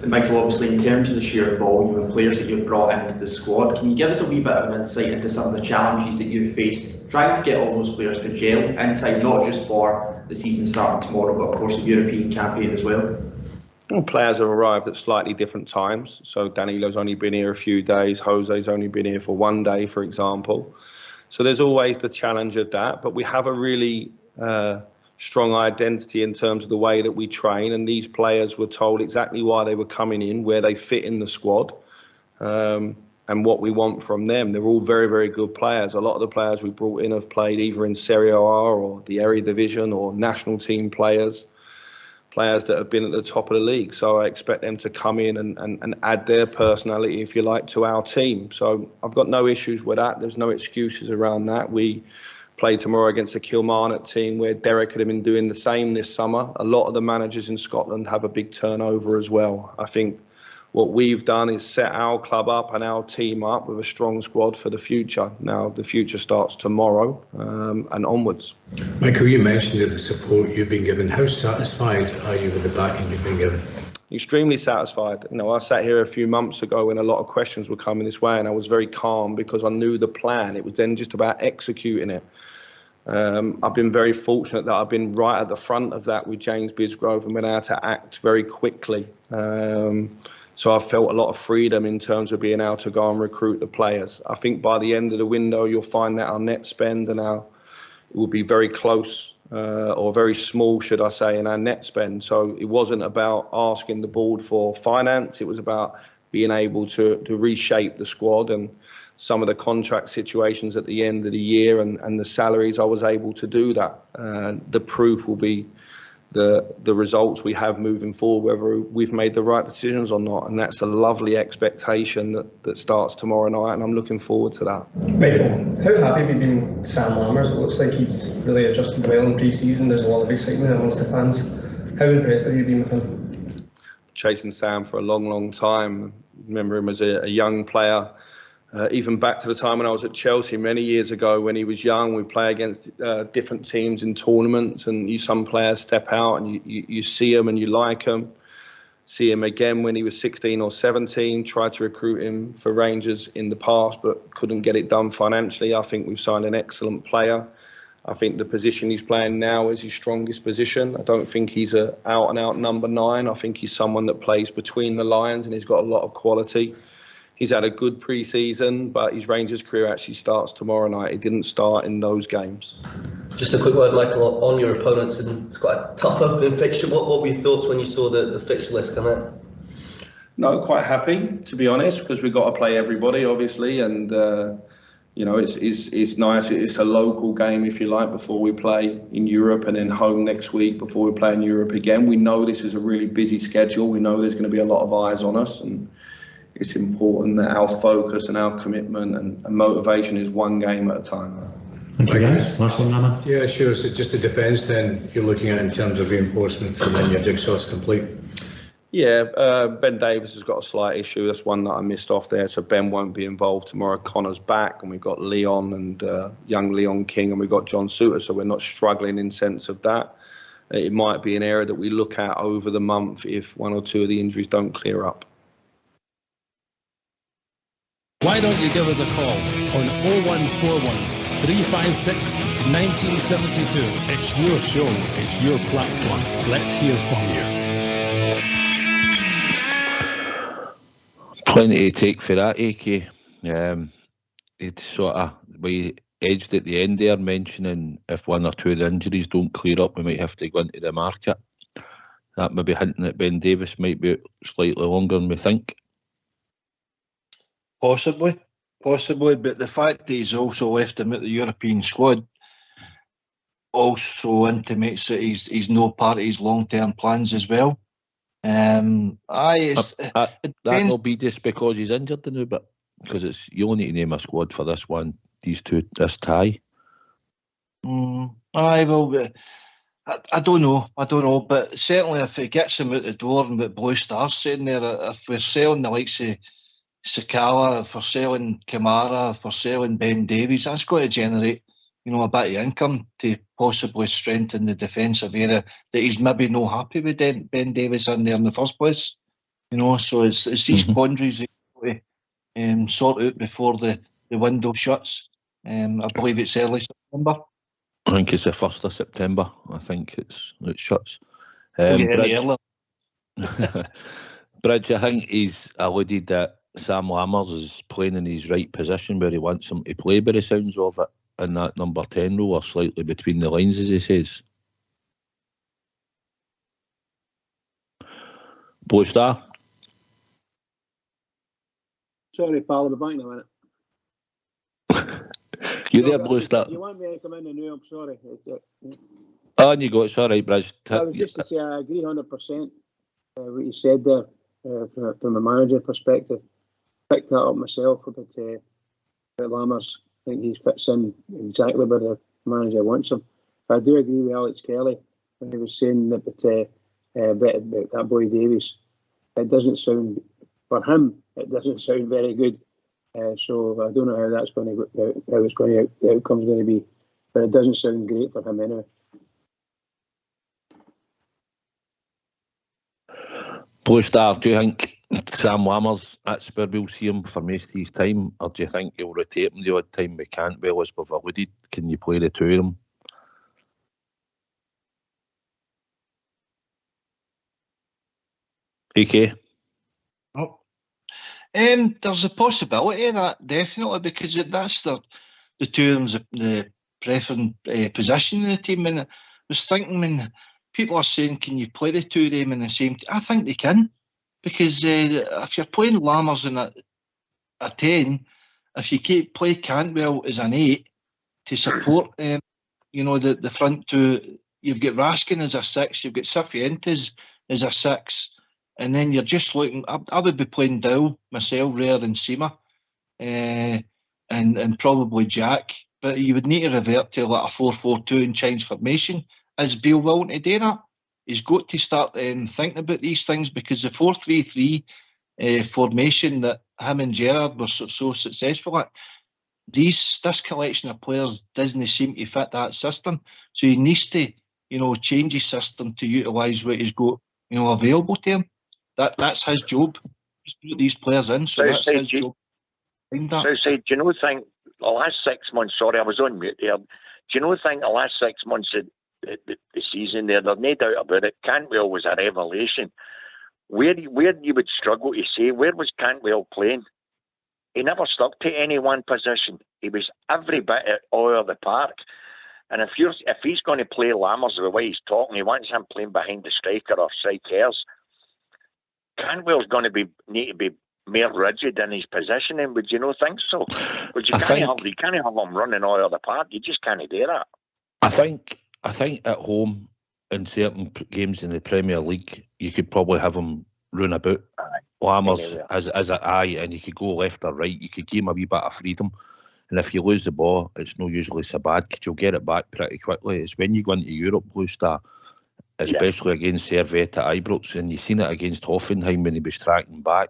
Michael, obviously, in terms of the sheer volume of players that you've brought into the squad, can you give us a wee bit of an insight into some of the challenges that you've faced trying to get all those players to gel in time, not just for the season starting tomorrow, but of course the European campaign as well? Well, players have arrived at slightly different times. So Danilo's only been here a few days. Jose's only been here for 1 day, for example. So there's always the challenge of that. But we have a really strong identity in terms of the way that we train, and these players were told exactly why they were coming in, where they fit in the squad, and what we want from them. They're all very, very good players. A lot of the players we brought in have played either in Serie A or the Eredivisie or national team players that have been at the top of the league. So I expect them to come in and add their personality, if you like, to our team. So I've got no issues with that. There's no excuses around that. We play tomorrow against a Kilmarnock team where Derek had been doing the same this summer. A lot of the managers in Scotland have a big turnover as well. I think what we've done is set our club up and our team up with a strong squad for the future. Now, the future starts tomorrow and onwards. Michael, you mentioned the support you've been given. How satisfied are you with the backing you've been given? Extremely satisfied. You know, I sat here a few months ago when a lot of questions were coming this way, and I was very calm because I knew the plan. It was then just about executing it. I've been very fortunate that I've been right at the front of that with James Bisgrove and been able to act very quickly. So I've felt a lot of freedom in terms of being able to go and recruit the players. I think by the end of the window, you'll find that our net spend and it will be very close or very small, should I say, in our net spend. So it wasn't about asking the board for finance. It was about being able to reshape the squad, and some of the contract situations at the end of the year and the salaries, I was able to do that. The proof will be the results we have moving forward, whether we've made the right decisions or not. And that's a lovely expectation that starts tomorrow night, and I'm looking forward to that. Michael, how happy have you been with Sam Lammers? It looks like he's really adjusted well in pre-season. There's a lot of excitement amongst the fans. How impressed have you been with him? Chasing Sam for a long, long time. Remember him as a young player. Even back to the time when I was at Chelsea many years ago when he was young, we play against different teams in tournaments, and some players step out and you see them and you like them. See him again when he was 16 or 17, tried to recruit him for Rangers in the past but couldn't get it done financially. I think we've signed an excellent player. I think the position he's playing now is his strongest position. I don't think he's an out-and-out number 9. I think he's someone that plays between the lines and he's got a lot of quality. He's had a good pre-season, but his Rangers career actually starts tomorrow night. He didn't start in those games. Just a quick word, Michael, on your opponents, and it's quite a tough opening fixture. What were your thoughts when you saw the fixture list come out? No, quite happy, to be honest, because we've got to play everybody, obviously, and it's nice. It's a local game, if you like, before we play in Europe, and then home next week before we play in Europe again. We know this is a really busy schedule. We know there's going to be a lot of eyes on us, and it's important that our focus and our commitment and motivation is one game at a time. Thank you, guys. Last one, Nana. Yeah, sure. So just the defence then you're looking at in terms of reinforcements, and then your jigsaw's complete. Yeah, Ben Davis has got a slight issue. That's one that I missed off there. So Ben won't be involved tomorrow. Connor's back, and we've got Leon and young Leon King, and we've got John Suter. So we're not struggling in sense of that. It might be an area that we look at over the month if one or two of the injuries don't clear up. Why don't you give us a call on 0141 356 1972. It's your show, it's your platform. Let's hear from you. Plenty to take for that, AK. It's sort of, we edged at the end there, mentioning if one or two of the injuries don't clear up, we might have to go into the market. That may be hinting that Ben Davies might be slightly longer than we think. Possibly, but the fact that he's also left him at the European squad also intimates that he's no part of his long-term plans as well. That will be just because he's injured now, but because it's, you only need to name a squad for this one, these two, this tie. I don't know, but certainly if it gets him out the door and what Blue Star's saying there, if we're selling the likes of Sakala, if we're selling Kamara, if we're selling Ben Davies, that's going to generate, a bit of income to possibly strengthen the defensive area that he's maybe not happy with Ben Davies in there in the first place. So it's these quandaries that you've got to sort out before the window shuts. I believe it's early September. I think it's the 1st of September. I think it shuts. Bridge, I think he's alluded that Sam Lammers is playing in his right position where he wants him to play, by the sounds of it, in that number 10 role, or slightly between the lines, as he says. Blue Star? Sorry, pal, I'll be back in a minute. You there, Blue Star? You want me to come in and know? I'm sorry. Oh, and you go. It's all right, Bridge. I was just to say I agree 100% what you said there from a manager perspective. Picked that up myself about Lammers. I think he fits in exactly where the manager wants him. I do agree with Alex Kelly when he was saying that about that boy Davies. It doesn't sound, for him, it doesn't sound very good. So I don't know how that's going to go, the outcome's going to be, but it doesn't sound great for him anyway. Blue Star, do you think Sam Lammers, that's where we'll see him for most of his time, or do you think he'll rotate him the odd time we can't? Well, as we've alluded, can you play the two of them? AK? Oh. There's a possibility of that, definitely, because that's the two of them's the preferred position in the team. And I was thinking, people are saying, can you play the two of them in the same team? I think they can, because if you're playing Lammers in a 10, if you play Cantwell as an 8 to support, the front two, you've got Raskin as a 6, you've got Cifuentes as a 6. And then you're just looking, I would be playing Dow, myself, Rare and Seema, and probably Jack. But you would need to revert to like a 4-4-2 and change formation. Is Beale willing to do that? He's got to start thinking about these things, because the 4-3-3 formation that him and Gerrard were so successful at, this collection of players doesn't seem to fit that system. So he needs to, change his system to utilise what he's got, available to him. That's his job. He's put these players in, so that's his job. Do you think the last 6 months, sorry, I was on mute there, do you think the last 6 months of the season there's no doubt about it, Cantwell was a revelation. Where you would struggle to say, where was Cantwell playing? He never stuck to any one position. He was every bit at all over the park. And if he's going to play Lammers the way he's talking, he wants him playing behind the striker or strikers, Cantwell's going to need to be more rigid in his positioning. Would you not think so? Because you can't have him running all over the park. You just can't do that. I think at home in certain games in the Premier League, you could probably have him run about. Lammers as an eye, and you could go left or right. You could give him a wee bit of freedom. And if you lose the ball, it's not usually so bad because you'll get it back pretty quickly. It's when you go into Europe, Blue Star, especially against Servette at Ibrox, and you've seen it against Hoffenheim when he was tracking back.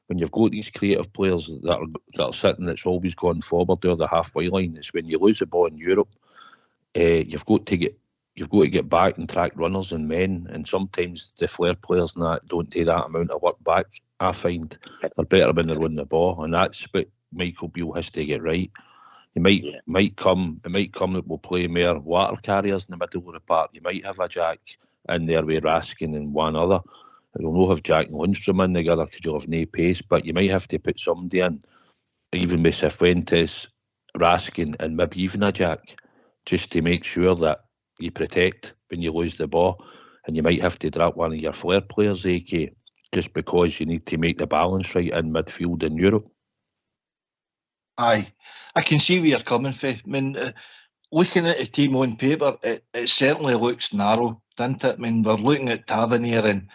When you've got these creative players that are sitting, that's always gone forward or the halfway line. It's when you lose the ball in Europe, you've got to get back and track runners and men, and sometimes the flair players and that don't take that amount of work back. I find they're better when they're winning the ball, and that's what Michael Beale has to get right. It might come that we'll play more water carriers in the middle of the park. You might have a Jack in there with Raskin and one other. You'll not have Jack and Lundstrom in together because you'll have no pace, but you might have to put somebody in, even with Cifuentes, Raskin, and maybe even a Jack, just to make sure that you protect when you lose the ball. And you might have to drop one of your flair players, AK, just because you need to make the balance right in midfield in Europe. Aye, I can see where you're coming from. I mean, looking at the team on paper, it certainly looks narrow, doesn't it? I mean, we're looking at Tavernier and,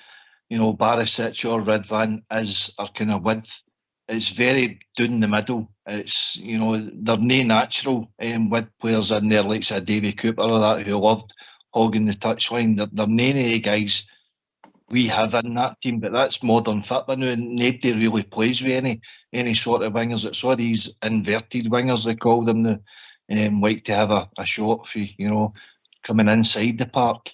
Barisic or Ridvan as our kind of width. It's very down the middle. It's, they're no natural width players in there, like say Davy Cooper or that, who loved hogging the touchline. They're none of the guys we have in that team, but that's modern football now, and nobody really plays with any sort of wingers. It's all these inverted wingers, they call them now, like to have a shot for, coming inside the park.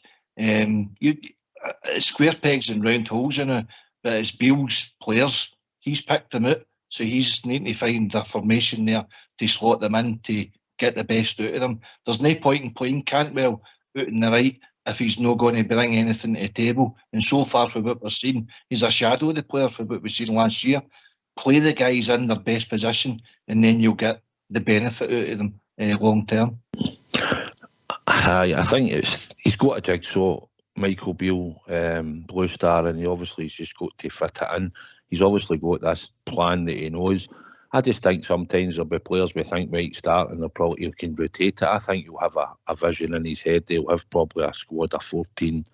Square pegs and round holes in it, but it's Beale's players. He's picked them out, so he's needing to find a formation there to slot them in to get the best out of them. There's no point in playing Cantwell out in the right if he's not going to bring anything to the table. And so far from what we've seen, he's a shadow of the player from what we've seen last year. Play the guys in their best position, and then you'll get the benefit out of them long term. I think he's got a jigsaw, Michael Beale, Blue Star, and he's just got to fit it in. He's obviously got this plan that he knows. I just think sometimes there'll be players we think might start and he can rotate it. I think he'll have a vision in his head. He'll have probably a squad of 14,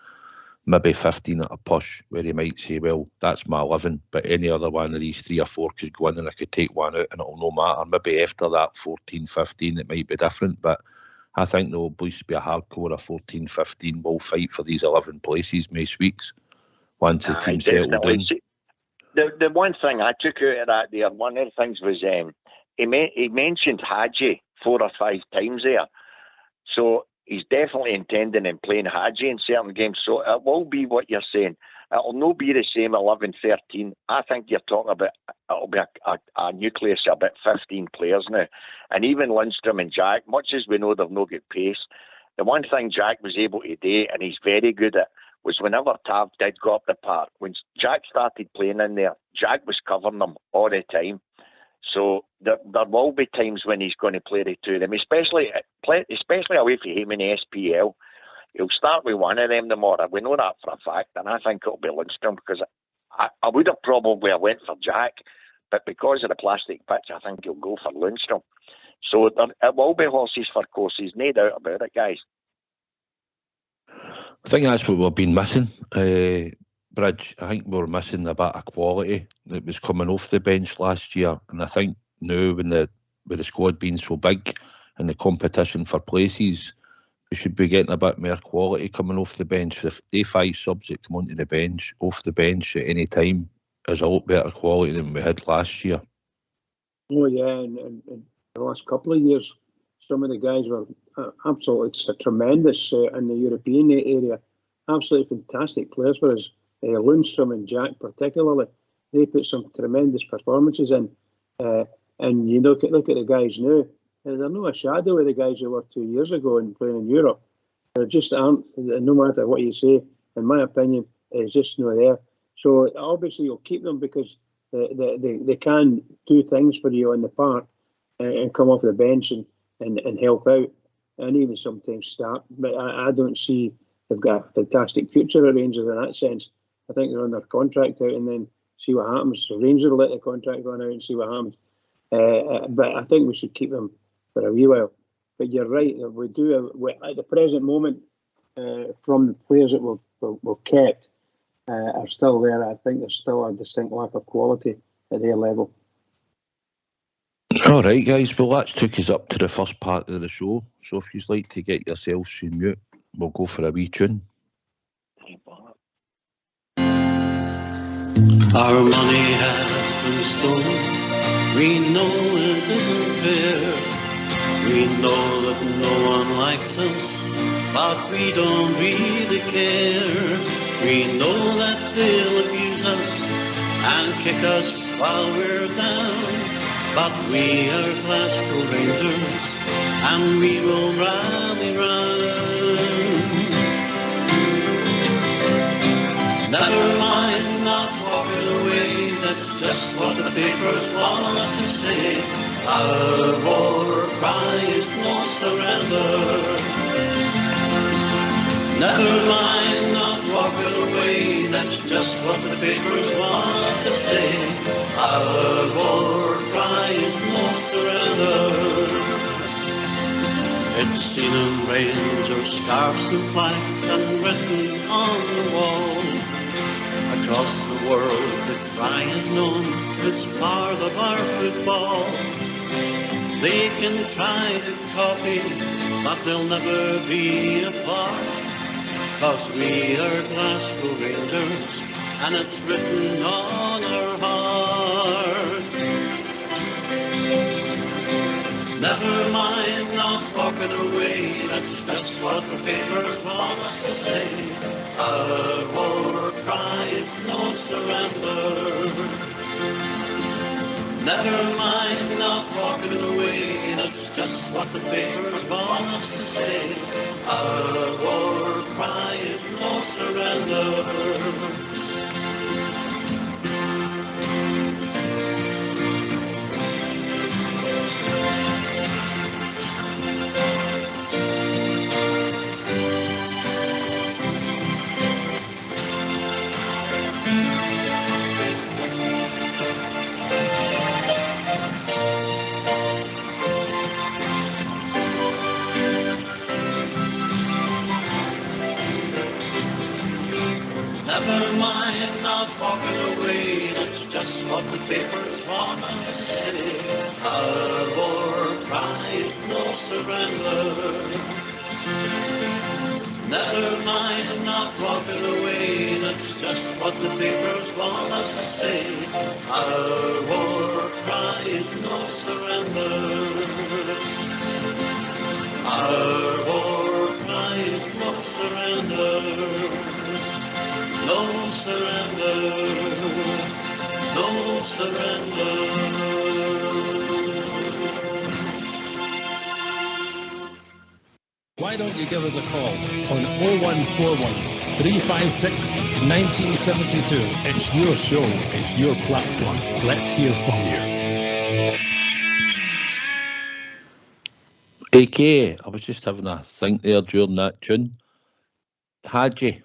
maybe 15 at a push, where he might say, well, that's my 11, but any other one of these 3 or 4 could go in and I could take one out and it'll no matter. Maybe after that 14, 15, it might be different, but I think there'll at least be a hardcore of 14, 15 will fight for these 11 places most weeks once the team settled in. The one thing I took out of that there, one of the things was he mentioned Hadji 4 or 5 times there. So he's definitely intending in playing Hadji in certain games. So it will be what you're saying. It'll not be the same 11, 13. I think you're talking about it'll be a nucleus of about 15 players now. And even Lundstrom and Jack, much as we know they've no good pace, the one thing Jack was able to do, and he's very good at, was whenever Tav did go up the park, when Jack started playing in there, Jack was covering them all the time. So there will be times when he's going to play the two of them, especially away from him in the SPL. He'll start with one of them tomorrow. We know that for a fact, and I think it'll be Lundstrom, because I would have probably went for Jack, but because of the plastic pitch, I think he'll go for Lundstrom. So it will be horses for courses, no doubt about it, guys. I think that's what we've been missing, Bridge. I think we were missing a bit of quality that was coming off the bench last year, and I think now with the squad being so big and the competition for places, we should be getting a bit more quality coming off the bench. If the 5 subs that come onto the bench, off the bench at any time, is a lot better quality than we had last year. Oh yeah, and the last couple of years, some of the guys were absolutely tremendous in the European area. Absolutely fantastic players for us. Lundstrom and Jack particularly, they put some tremendous performances in. And you look at the guys now, they're not a shadow of the guys who were 2 years ago and playing in Europe. They just aren't, no matter what you say, in my opinion, it's just not there. So obviously you'll keep them because they can do things for you on the park and come off the bench and help out, and even sometimes start. But I don't see they've got a fantastic future at Rangers in that sense. I think they're on their contract out and then see what happens. So Rangers will let the contract run out and see what happens. But I think we should keep them for a wee while. But you're right, we do at the present moment, from the players that we've kept are still there. I think there's still a distinct lack of quality at their level. All right, guys. Well, that's took us up to the first part of the show. So if you'd like to get yourselves to mute, we'll go for a wee tune. Our money has been stolen. We know it isn't fair. We know that no one likes us, but we don't really care. We know that they'll abuse us and kick us while we're down. but we are Glasgow Rangers, and we will rally round. Never mind not walking away, that's just what the papers want us to say. Our war cry is no surrender. Never mind not walking away, that's just what the papers want us to say. Our war cry is no surrender. It's seen in Rangers scarves and flags and written on the wall. Across the world the cry is known, it's part of our football. They can try to copy, but they'll never be a part. 'Cause we are Glasgow Rangers, and it's written on our hearts. Never mind not walking away, that's just what the papers want us to say. Our war cry is no surrender. Never mind not walking away, that's just what the papers want us to say. Our war cry is no surrender. Never mind not walking away, that's just what the papers want us to say. Our war cry is no surrender. Never mind not walking away, that's just what the papers want us to say. Our war cry is no surrender. Our war cry is no surrender. No surrender, no surrender. Why don't you give us a call on 0141 356 1972. It's your show, it's your platform. Let's hear from you. AK, I was just having a think there during that tune. Hadji,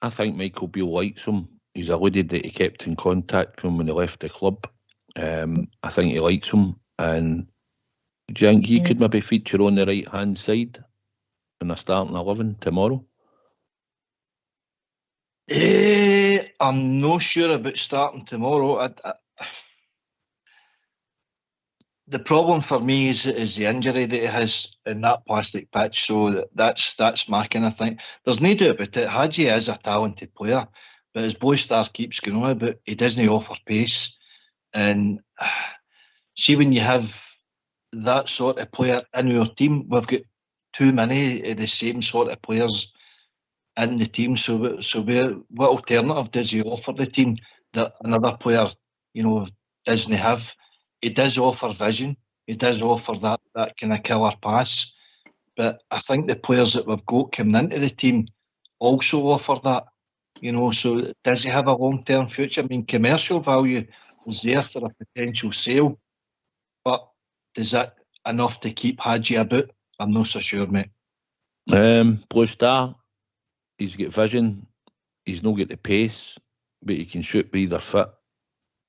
I think Michael Beale likes him. He's alluded that he kept in contact with him when he left the club. I think he likes him. And do you think he could maybe feature on the right-hand side in a starting 11 tomorrow? I'm not sure about starting tomorrow. The problem for me is the injury that he has in that plastic pitch, so that's my kind of thing. There's no doubt about it. Hadji is a talented player, but as Boy Star keeps going on about, he doesn't offer pace. And see, when you have that sort of player in your team, we've got too many of the same sort of players in the team. So what alternative does he offer the team that another player, doesn't have? He does offer vision. He does offer that kind of killer pass. But I think the players that we've got coming into the team also offer that. So does he have a long-term future? I mean, commercial value is there for a potential sale. But is that enough to keep Hadji about? I'm not so sure, mate. Blue Star, he's got vision. He's not got the pace, but he can shoot with either foot.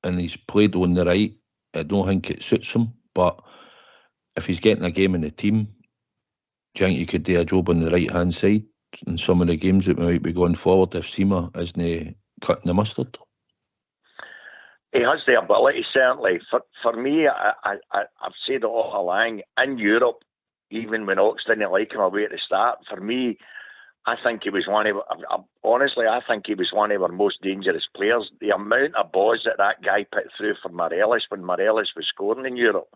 And he's played on the right. I don't think it suits him, but if he's getting a game in the team, do you think he could do a job on the right-hand side in some of the games that we might be going forward if Sima isn't cutting the mustard? He has the ability, certainly. For me, I've said it all along, in Europe, even when Ox didn't like him away at the start, for me, I think he was one of our most dangerous players. The amount of balls that guy put through for Morelos when Morelos was scoring in Europe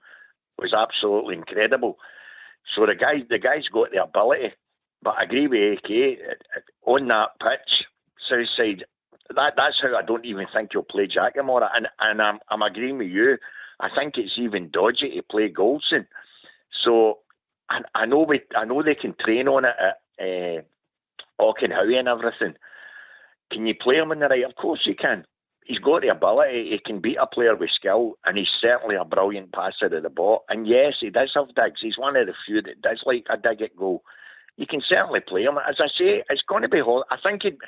was absolutely incredible. So the guy's got the ability. But I agree with AK, on that pitch, Southside, that's how I don't even think he'll play Jack Amora. And I'm agreeing with you. I think it's even dodgy to play Goldson. So I know they can train on it at Auchenhowie and everything. Can you play him in the right? Of course you can. He's got the ability. He can beat a player with skill, and he's certainly a brilliant passer of the ball. And yes, he does have digs. He's one of the few that does like a dig at goal. You can certainly play him. As I say, it's going to be hard. I think if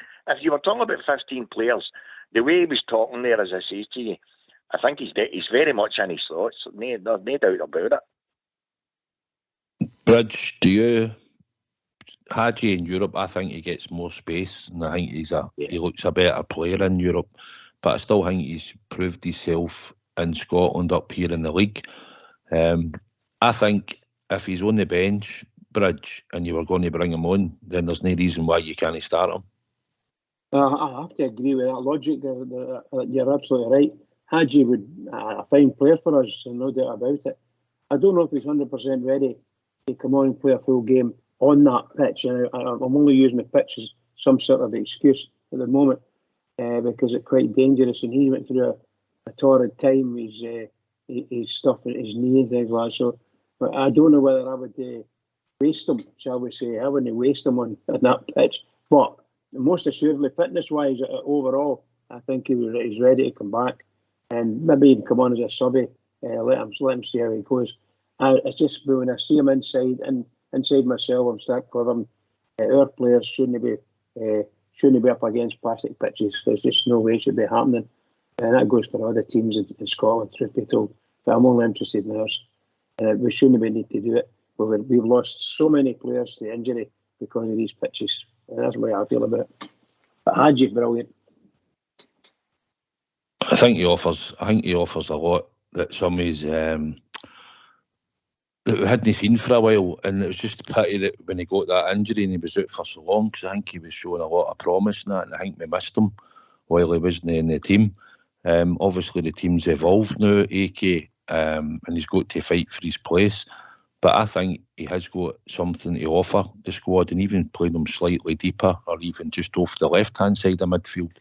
you were talking about 15 players, the way he was talking there, as I say to you, I think he's very much in his thoughts. There's no doubt about it. Bridge, Hadji in Europe, I think he gets more space, and I think he looks a better player in Europe. But I still think he's proved himself in Scotland up here in the league. I think if he's on the bench, Bridge, and you were going to bring him on, then there's no reason why you can't start him. I have to agree with that logic. You're absolutely right. Hadji would a fine player for us, no doubt about it. I don't know if he's 100% ready to come on and play a full game on that pitch. And I'm only using the pitch as some sort of excuse at the moment because it's quite dangerous. And he went through a torrid time. His stuff in his knee and things like that. So, but I don't know whether I would waste him, shall we say. I wouldn't waste him on that pitch. But most assuredly, fitness-wise, overall, I think he's ready to come back and maybe even come on as a subby. Let him see how he goes. It's just when I see him inside myself, I'm stuck with him. Our players shouldn't be up against plastic pitches. There's just no way it should be happening, and that goes for other teams in Scotland, truth be told. But I'm only interested in ours. We shouldn't need to do it. We've lost so many players to injury because of these pitches, and that's the way I feel about it. But Hadji's brilliant. I think he offers a lot that some of his that we hadn't seen for a while, and it was just a pity that when he got that injury and he was out for so long, because I think he was showing a lot of promise in that, and I think we missed him while he wasn't in the team. Obviously the team's evolved now, AK, and he's got to fight for his place, but I think he has got something to offer the squad, and even playing him slightly deeper or even just off the left hand side of midfield.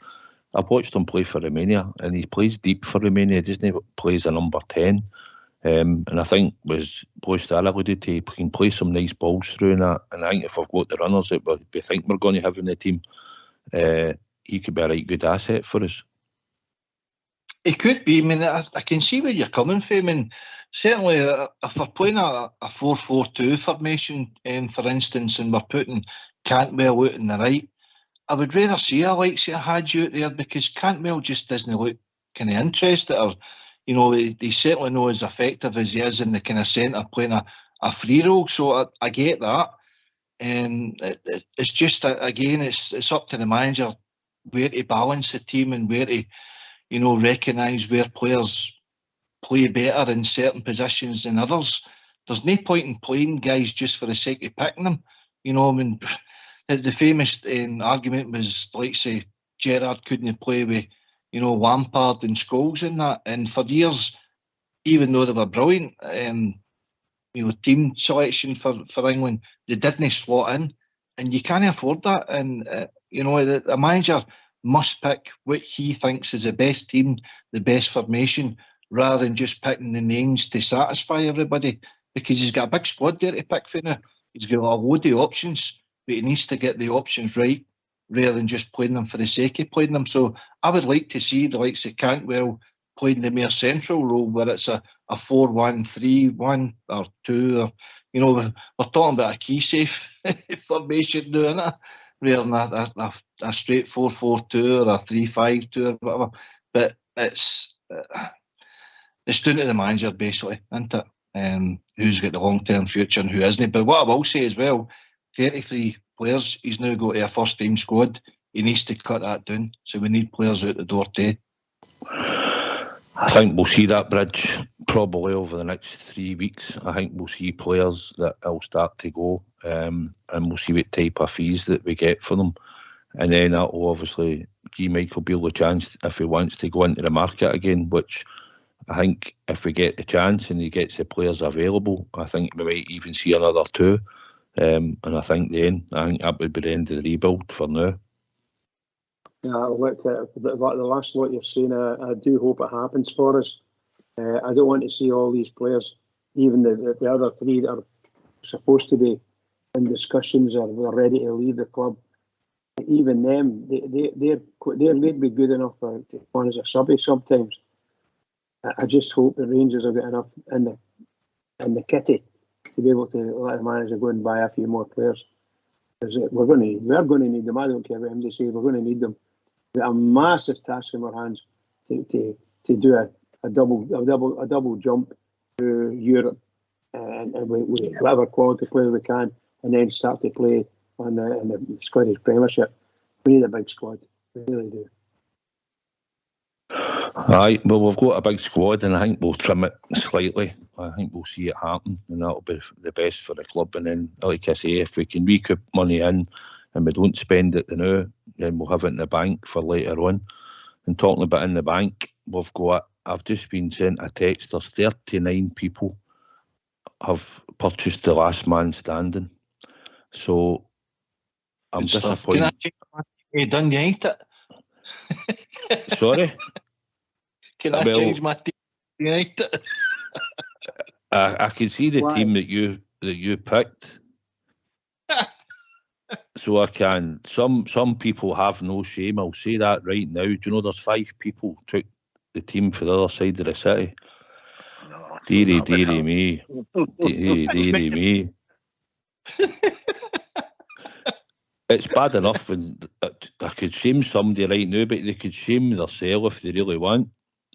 I've watched him play for Romania, and he plays deep for Romania, doesn't he? Plays a number 10. And I think, as Boystar alluded to, he can play some nice balls through in that. And I think if we've got the runners that we think we're going to have in the team, he could be a right good asset for us. It could be. I mean, I can see where you're coming from. I mean, certainly, if we're playing a 4-4-2 formation, for instance, and we're putting Cantwell out in the right, I would rather see a likes of Hadji out there, because Cantwell just doesn't look kind of interested, or he's certainly not as effective as he is in the kind of centre playing a free role. So I get that. It's just again, it's up to the manager where to balance the team and where to recognise where players play better in certain positions than others. There's no point in playing guys just for the sake of picking them. I mean, the famous argument was, like, say, Gerrard couldn't play with, Lampard and Scholes in that. And for years, even though they were brilliant, team selection for England, they didn't slot in. And you can't afford that. And, the manager must pick what he thinks is the best team, the best formation, rather than just picking the names to satisfy everybody. Because he's got a big squad there to pick for now. He's got a load of options, but he needs to get the options right rather than just playing them for the sake of playing them. So I would like to see the likes of Cantwell playing the more central role, where it's a 4-1-3-1 or 2, or we're talking about a key safe formation now, isn't it? Rather than a straight 4-4-2 or a 3-5-2 or whatever. But it's down to the manager, basically, isn't it? Who's got the long-term future and who isn't. But what I will say as well, 33 players, he's now got a first-team squad. He needs to cut that down. So we need players out the door too. I think we'll see that, Bridge, probably over the next 3 weeks. I think we'll see players that will start to go, and we'll see what type of fees that we get for them. And then that will obviously give Michael Beale a chance, if he wants to go into the market again, which I think if we get the chance and he gets the players available, I think we might even see another 2. And I think that would be the end of the rebuild for now. Yeah, look, the last lot you're saying, I do hope it happens for us. I don't want to see all these players, even the other three that are supposed to be in discussions or they're ready to leave the club. Even them, they'd be good enough to go on as a subby sometimes. I just hope the Rangers will get enough in the kitty to be able to let the manager go and buy a few more players. Because we're going to need them. I don't care what MD say. We're going to need them. We've got a massive task in our hands to do a double jump through Europe and with whatever quality player we can, and then start to play in the Scottish Premiership. We need a big squad. We really do. Aye, well, we've got a big squad, and I think we'll trim it slightly. I think we'll see it happen, and that'll be the best for the club. And then, like I say, if we can recoup money in and we don't spend it now, then we'll have it in the bank for later on. And talking about in the bank, I've just been sent a text. There's 39 people have purchased the last man standing. So I'm disappointed. Can I change my Dun United? Sorry? Can I change my team to United? I can see the team that you picked. So I can. Some people have no shame. I'll say that right now. Do you know there's 5 people took the team for the other side of the city? Deary me. Deary me. It's bad enough when I could shame somebody right now, but they could shame themselves if they really want.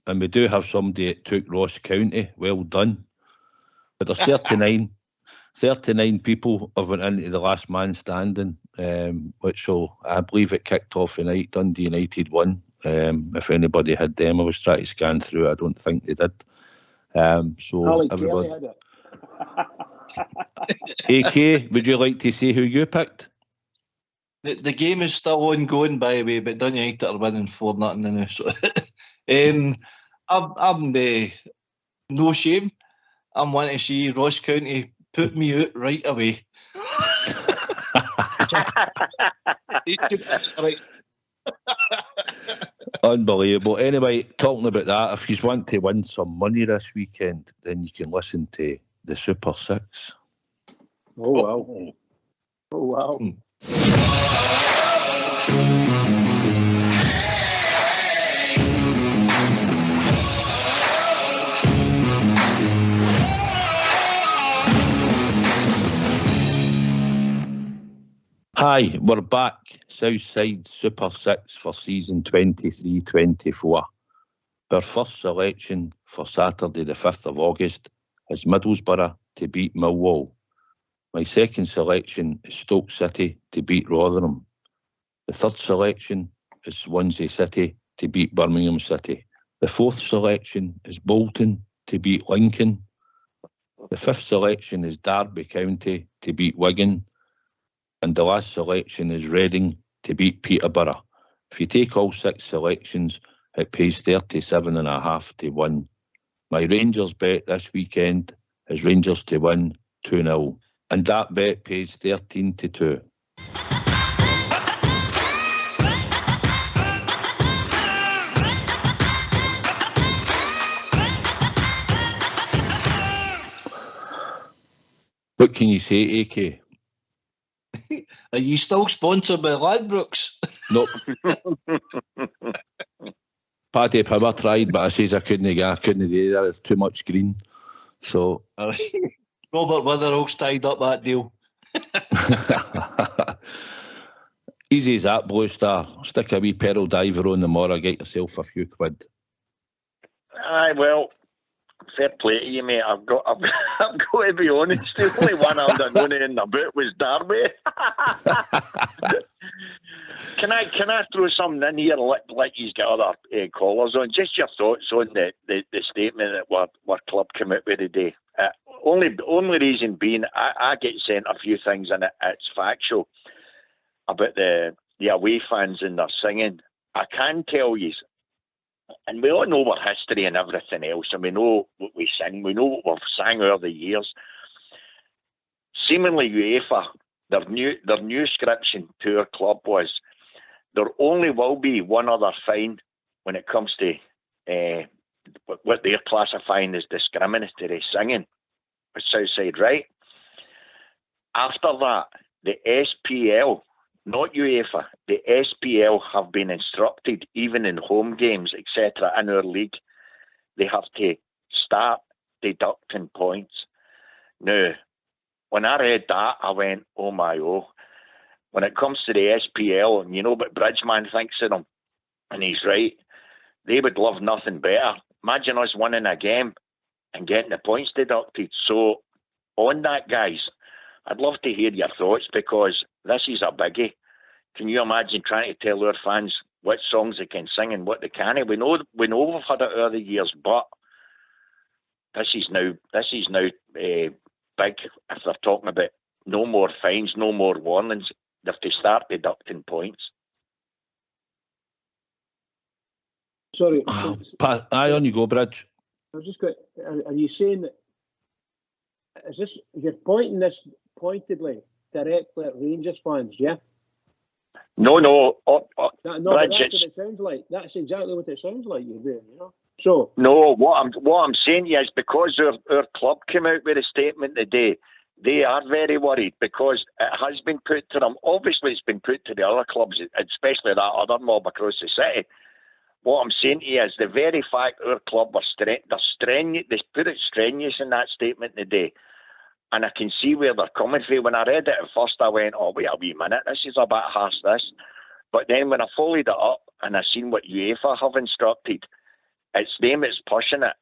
And we do have somebody that took Ross County. Well done. But there's 39 people have went into the last man standing, which I believe it kicked off tonight. Dundee United won. If anybody had them, I was trying to scan through. I don't think they did. So everybody. AK, would you like to say who you picked? The game is still ongoing, by the way, but Dun United are winning 4-0 now. So, I'm no shame. I'm wanting to see Ross County put me out right away. Unbelievable. Anyway, talking about that, if you want to win some money this weekend, then you can listen to the Super 6. Oh, wow. Oh, wow. Hi, we're back. Southside Super 6 for season 23-24. Our first selection for Saturday the 5th of August is Middlesbrough to beat Millwall. My second selection is Stoke City to beat Rotherham. The third selection is Swansea City to beat Birmingham City. The fourth selection is Bolton to beat Lincoln. The fifth selection is Derby County to beat Wigan. And the last selection is Reading to beat Peterborough. If you take all 6 selections, it pays 37.5 to win. My Rangers bet this weekend is Rangers to win 2-0. And that bet pays 13-2. What can you say, AK? Are you still sponsored by Ladbrokes? Nope. Paddy Power tried, but I says I couldn't do that. It's too much green. So Robert Witherall's tied up that deal. Easy as that, Blue Star. Stick a wee pedal diver on the morrow, get yourself a few quid. Aye, well, fair play to you, mate. I've got to be honest. The only one I had known in the boot was Derby. Can I throw something in here, like you've got other callers on? Just your thoughts on the statement that our club came out with today. Only reason being, I get sent a few things and it's factual about the away fans and their singing. I can tell you, and we all know our history and everything else, and we know what we sing, we know what we've sang over the years. Seemingly UEFA, their new description to our club was, there only will be one other fine when it comes to what they're classifying as discriminatory singing with Southside, right? After that, the SPL, not UEFA, the SPL have been instructed, even in home games, etc., in our league, they have to start deducting points. Now, when I read that, I went, oh my, oh. When it comes to the SPL, and you know what Bridgeman thinks of them, and he's right, they would love nothing better. Imagine us winning a game and getting the points deducted. So, on that, guys, I'd love to hear your thoughts, because this is a biggie. Can you imagine trying to tell our fans what songs they can sing and what they can't? We know we've had it over the years, but this is now big. If they're talking about no more fines, no more warnings, they have to start deducting points. Sorry. Aye, on you go, Bridge. I was just going. Are you saying that? Is this you're pointing this pointedly directly at Rangers fans? Yeah. No. No, Bridge, but that's what it sounds like. That's exactly what it sounds like you're doing. You know. So. No, what I'm saying is, because our club came out with a statement today, they are very worried, because it has been put to them. Obviously, it's been put to the other clubs, especially that other mob across the city. What I'm saying to you is the very fact our club were strenuous, they put it strenuous in that statement today. And I can see where they're coming from. When I read it at first, I went, oh, wait a wee minute, this is a bit harsh, this. But then when I followed it up and I seen what UEFA have instructed, it's them that's pushing it,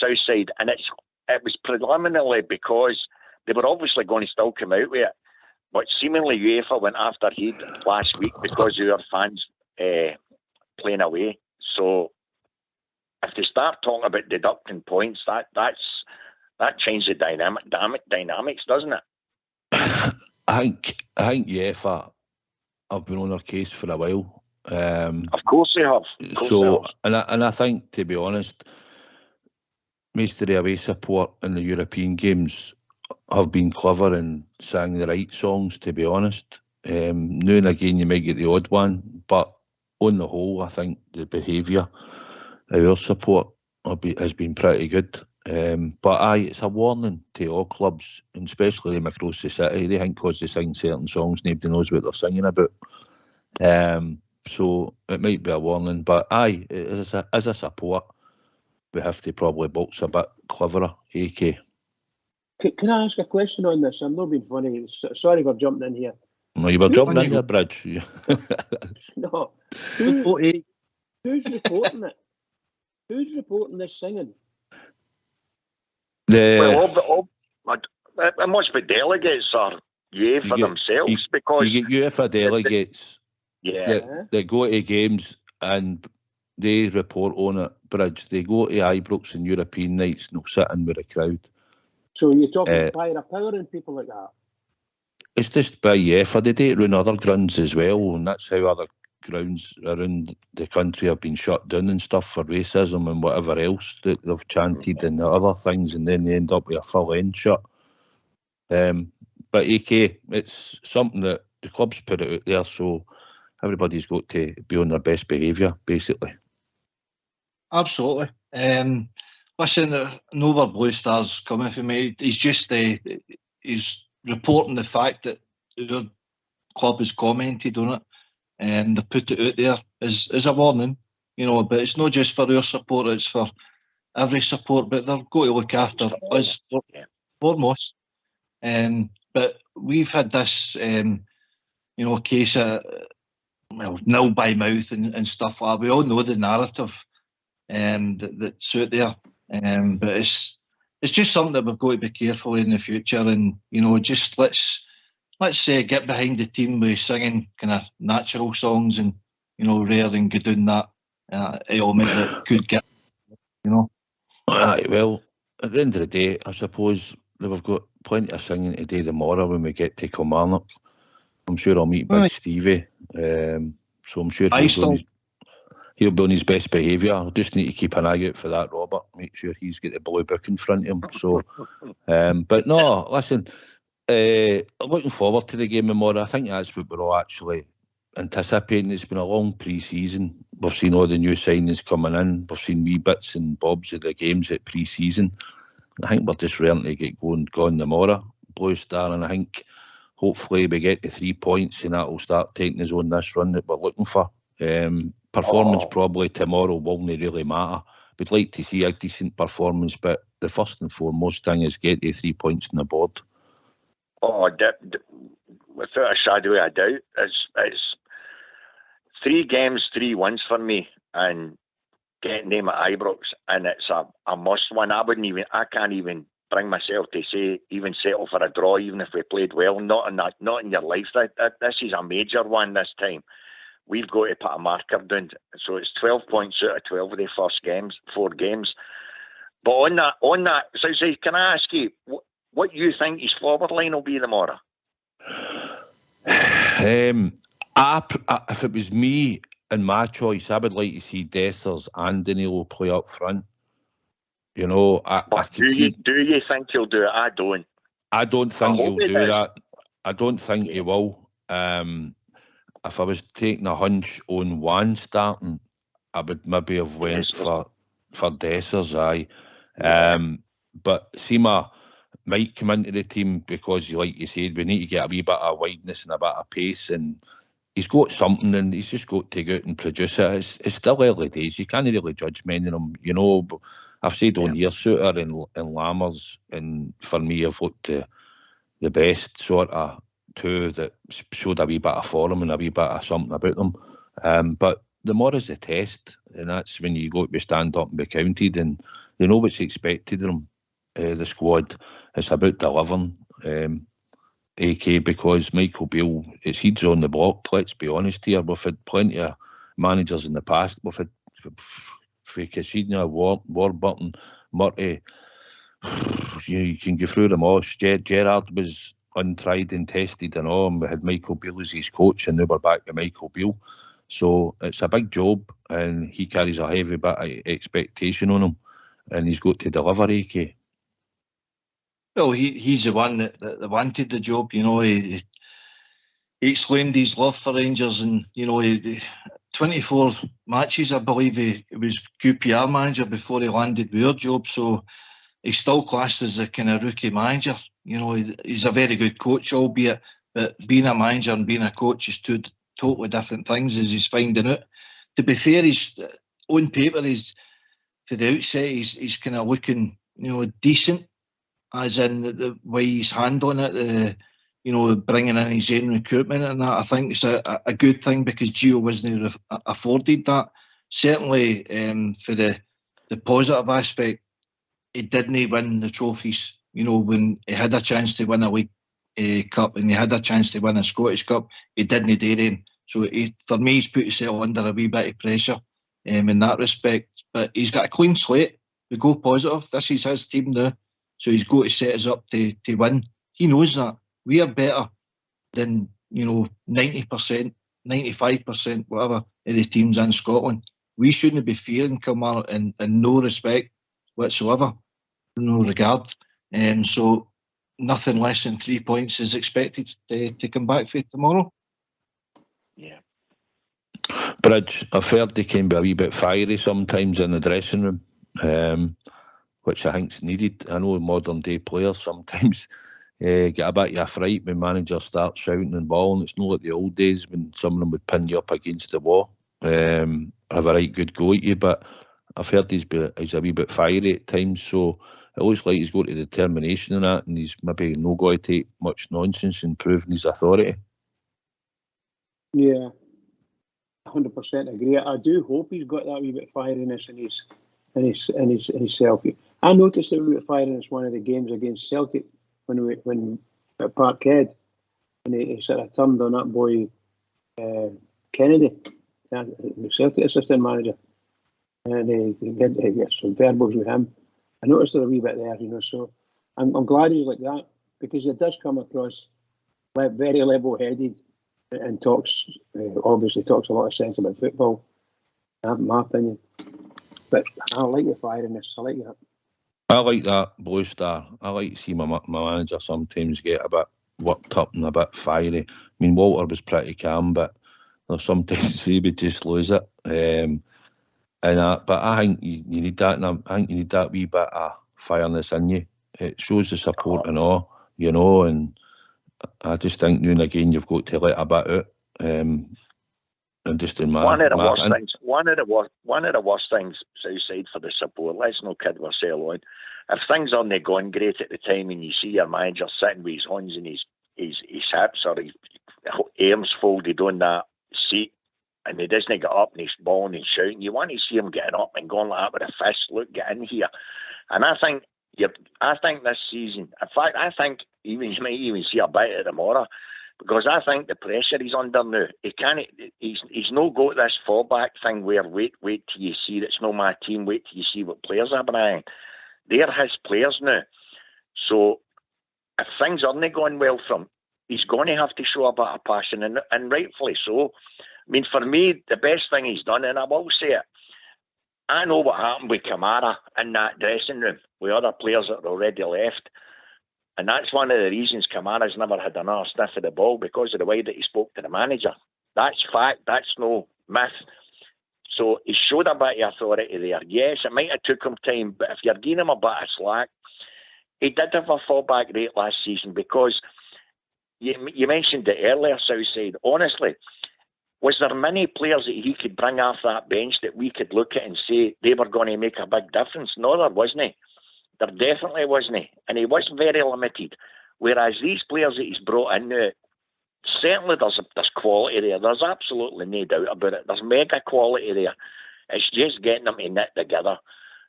Southside. And it was preliminarily because they were obviously going to still come out with it. But seemingly UEFA went after Heed last week because of our fans playing away. So if they start talking about deducting points, that changes the dynamics, doesn't it? I think UEFA have been on their case for a while. Of course they have. And I think, to be honest, most of the away support in the European games have been clever and sang the right songs, to be honest. Now and again you might get the odd one, but on the whole I think the behaviour of our support has been pretty good. But it's a warning to all clubs, and especially them across the city. They think because they sing certain songs nobody knows what they're singing about. So it might be a warning, but as a support we have to probably box a bit cleverer, AK. Can I ask a question on this? I'm not being funny. Sorry for jumping in here. No, you were jumping in here, Bridge. No. Who's reporting it? Who's reporting this singing? It must be delegates or UEFA themselves, because you get UEFA delegates that go to games and they report on it, Bridge. They go to Ibrox and European nights and they'll sit in with a crowd. So you're talking Fire Power and people like that? It's just by UEFA. They do it around other grounds as well, and that's how other grounds around the country have been shut down and stuff for racism and whatever else that they've chanted and the other things, and then they end up with a full end shut. But AK, it's something that the clubs put it out there, so everybody's got to be on their best behaviour, basically. Absolutely. Listen, no other Blue Stars coming from me. He's just he's reporting the fact that our club has commented on it, and they put it out there as a warning, you know. But it's not just for our support; it's for every support. But they've got to look after us foremost. But we've had this, case of nil by mouth and stuff like that. We all know the narrative that's out there. But it's just something that we've got to be careful in the future, and just let's get behind the team with singing kind of natural songs, and rather than go down that element that could get, Aye, well, at the end of the day, I suppose that we've got plenty of singing to do tomorrow when we get to Kilmarnock. I'm sure I'll meet Big Stevie, so I'm sure he'll be on his best behaviour. I just need to keep an eye out for that, Robert. Make sure he's got the blue book in front of him. So, but no, listen, looking forward to the game tomorrow. I think that's what we're all actually anticipating. It's been a long pre-season. We've seen all the new signings coming in. We've seen wee bits and bobs of the games at pre-season. I think we're just ready to get gone tomorrow, Blue Star, and I think hopefully we get the 3 points and that will start taking us on this run that we're looking for. Performance probably tomorrow won't really matter. We'd like to see a decent performance, but the first and foremost thing is get the 3 points on the board. Without a shadow of a doubt, it's 3 games, 3 wins for me, and getting them at Ibrox, and it's a must win. I can't even bring myself to say even settle for a draw, even if we played well. Not in your life. This is a major one this time. We've got to put a marker down. So it's 12 points out of 12 of the first 4 games. But on that, so can I ask you what you think his forward line will be tomorrow? If it was me and my choice, I would like to see Dessers and Danilo play up front. You know, I can see. Do you think he'll do it? I don't. I don't think he'll do that. I don't think he will. If I was taking a hunch on one starting, I would maybe have went for Dessers, aye. But Sima might come into the team because, like you said, we need to get a wee bit of wideness and a bit of pace, and he's got something and he's just got to go out and produce it. It's still early days. You can't really judge many of them, you know. But I've said on here, Suter and Lammers, and for me, I've looked the best sort of 2 that showed a wee bit of form and a wee bit of something about them. But the more is the test, and that's when you go to stand up and be counted, and they know what's expected of them. The squad, it's about delivering. AK, because Michael Beale, it's he's on the block, let's be honest here. We've had plenty of managers in the past. We've had Cassina, Warburton, Murty. You can go through them all. Gerrard was untried and tested and all, and we had Michael Beale as his coach, and now we're back to Michael Beale. So it's a big job, and he carries a heavy bit of expectation on him, and he's got to deliver, AK. Well, he's the one that wanted the job. You know, he explained his love for Rangers, and you know, 24 matches, I believe he was QPR manager before he landed with our job. So he's still classed as a kind of rookie manager. You know, he's a very good coach, albeit, but being a manager and being a coach is 2 totally different things, as he's finding out. To be fair, he's on paper, for the outset, he's kind of looking, you know, decent. As in the way he's handling it, you know, bringing in his own recruitment and that. I think it's a good thing because Gio wasn't afforded that. Certainly, for the positive aspect, he didn't win the trophies. You know, when he had a chance to win a League Cup and he had a chance to win a Scottish Cup, he didn't do it. So for me, he's put himself under a wee bit of pressure in that respect. But he's got a clean slate. We go positive. This is his team now. So he's got to set us up to win. He knows that. We are better than, you know, 90%, 95%, whatever, of the teams in Scotland. We shouldn't be fearing Kilmarnock in no respect whatsoever, no regard. So nothing less than 3 points is expected to come back for tomorrow. Yeah. Bridge, I've heard they can be a wee bit fiery sometimes in the dressing room. Which I think's needed. I know modern day players sometimes get a bit of a fright when managers start shouting and bawling. It's not like the old days when some of them would pin you up against the wall, have a right good go at you. But I've heard he's a wee bit fiery at times, so it looks like he's got the determination in that, and he's maybe not going to take much nonsense in proving his authority. Yeah, 100% agree. I do hope he's got that wee bit of fieriness in himself. I noticed a wee bit of fieriness one of the games against Celtic when at Parkhead, when he sort of turned on that boy Kennedy, the Celtic assistant manager, and he got some verbals with him. I noticed a wee bit there, you know. So I'm glad he's like that, because it does come across very level-headed and obviously talks a lot of sense about football. I have my opinion. But I like the fieriness. I like that. I like that, Blue Star. I like to see my manager sometimes get a bit worked up and a bit fiery. I mean, Walter was pretty calm, but There's sometimes we just lose it. But I think you need that, and I think you need that wee bit of fireness in you. It shows the support and all, and I just think now and again you've got to let a bit out. And just in my one of the worst things outside for the support, let's not kid ourselves on. If things aren't going great at the time and you see your manager sitting with his hands in his hips or his arms folded on that seat, and he doesn't get up and he's bawling and shouting, you want to see him getting up and going like that with a fist, look, get in here. And I think this season, in fact, I think you might even see a bit of tomorrow, because I think the pressure he's under now, he's no got this fallback thing where wait till you see it's not my team, wait till you see what players are bringing. They're his players now. So if things aren't going well for him, he's going to have to show a bit of passion, and rightfully so. I mean, for me, the best thing he's done, and I will say it, I know what happened with Kamara in that dressing room with other players that had already left. And that's one of the reasons Kamara's never had another sniff of the ball, because of the way that he spoke to the manager. That's fact, that's no myth. So he showed a bit of authority there. Yes, it might have took him time, but if you're giving him a bit of slack, he did have a fallback rate last season, because you mentioned it earlier, Southside. Honestly, was there many players that he could bring off that bench that we could look at and say they were going to make a big difference? No, there wasn't. There definitely wasn't. And he was very limited. Whereas these players that he's brought in now, certainly there's quality there. There's absolutely no doubt about it. There's mega quality there. It's just getting them to knit together.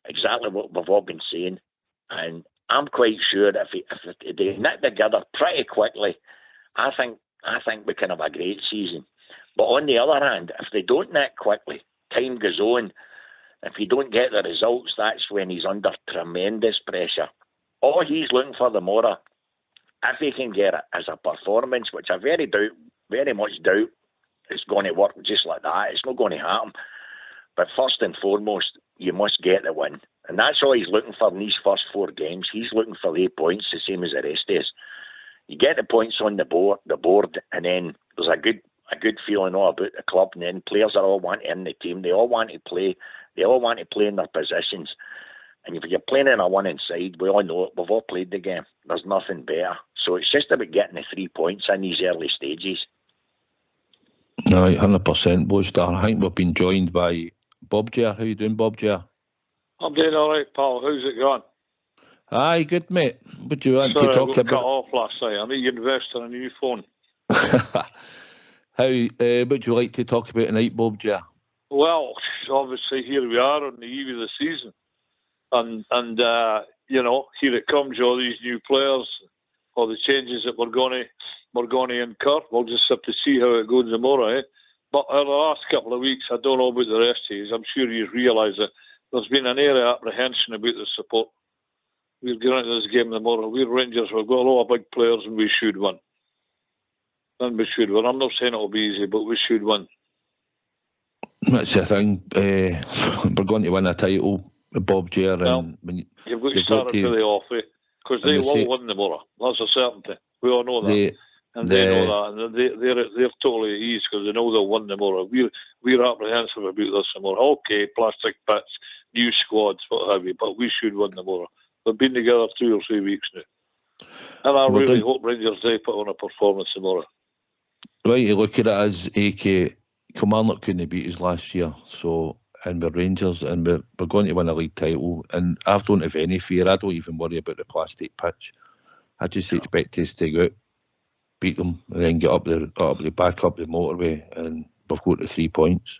Exactly what we've all been saying. And I'm quite sure if they knit together pretty quickly, I think we can have a great season. But on the other hand, if they don't knit quickly, time goes on. If you don't get the results, that's when he's under tremendous pressure. All he's looking for tomorrow, if he can get it, is a performance, which I very much doubt is going to work just like that. It's not going to happen. But first and foremost, you must get the win. And that's all he's looking for in these first 4 games. He's looking for 8 points, the same as the rest is. You get the points on the board, and then there's a good feeling all about the club, and then players are all wanting in the team. They all want to play. They all want to play in their positions. And if you're playing in a winning side, we all know it. We've all played the game. There's nothing better. So it's just about getting the 3 points in these early stages. Right, 100%, Blue Star. I think we've been joined by Bob Ger. How you doing, Bob Ger? I'm doing all right, pal. How's it going? Aye, good, mate. What do you want Sorry, to talk I got about? cut off last night. I need to invest in a new phone. How would you like to talk about tonight, Bob Ger? Well, obviously here we are on the eve of the season, and here it comes, all these new players, all the changes that we're going to incur. We'll just have to see how it goes tomorrow. But in the last couple of weeks, I don't know about the rest of you. I'm sure you realise that there's been an air of apprehension about the support. We're going into this game tomorrow. We're Rangers. We've got a lot of big players, and we should win. And we should win. I'm not saying it'll be easy, but we should win. That's the thing. We're going to win a title, Bob Ger. And you've got to start it really off, because they will win tomorrow. That's a certainty. We all know that. They know that. And they're totally at ease because they know they'll win tomorrow. We're apprehensive about this tomorrow. Okay, plastic pits, new squads, what have you, but we should win tomorrow. We've been together 2 or 3 weeks now. And I really hope Rangers they put on a performance tomorrow. Right, you look at it as AK. Kilmarnock couldn't beat us last year, and we're Rangers, and we're going to win a league title. And I don't have any fear. I don't even worry about the plastic pitch. I just expect us to go out, beat them, and then get up back up the motorway, and we've got the 3 points.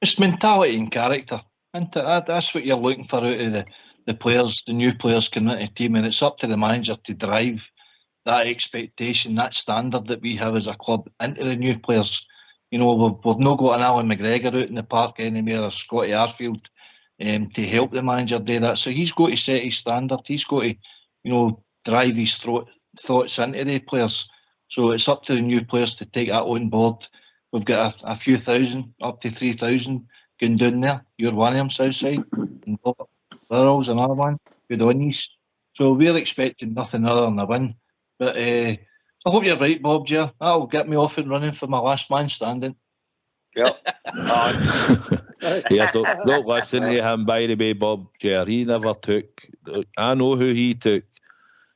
It's mentality and character. And that's what you're looking for out of the players, the new players coming into the team, and it's up to the manager to drive that expectation, that standard that we have as a club into the new players. We've not got an Alan McGregor out in the park anymore, or Scotty Arfield to help the manager do that. So he's got to set his standard. He's got to, drive his thoughts into the players. So it's up to the new players to take that on board. We've got a few thousand, up to 3,000 going down there. You're one of them, Southside. And Burrell's another one. Good on these. So we're expecting nothing other than a win. But I hope you're right, Bob, Ger. That'll get me off and running for my last man standing. Yeah. Yeah, don't listen to him, by the way, Bob. Ger, he never took. I know who he took.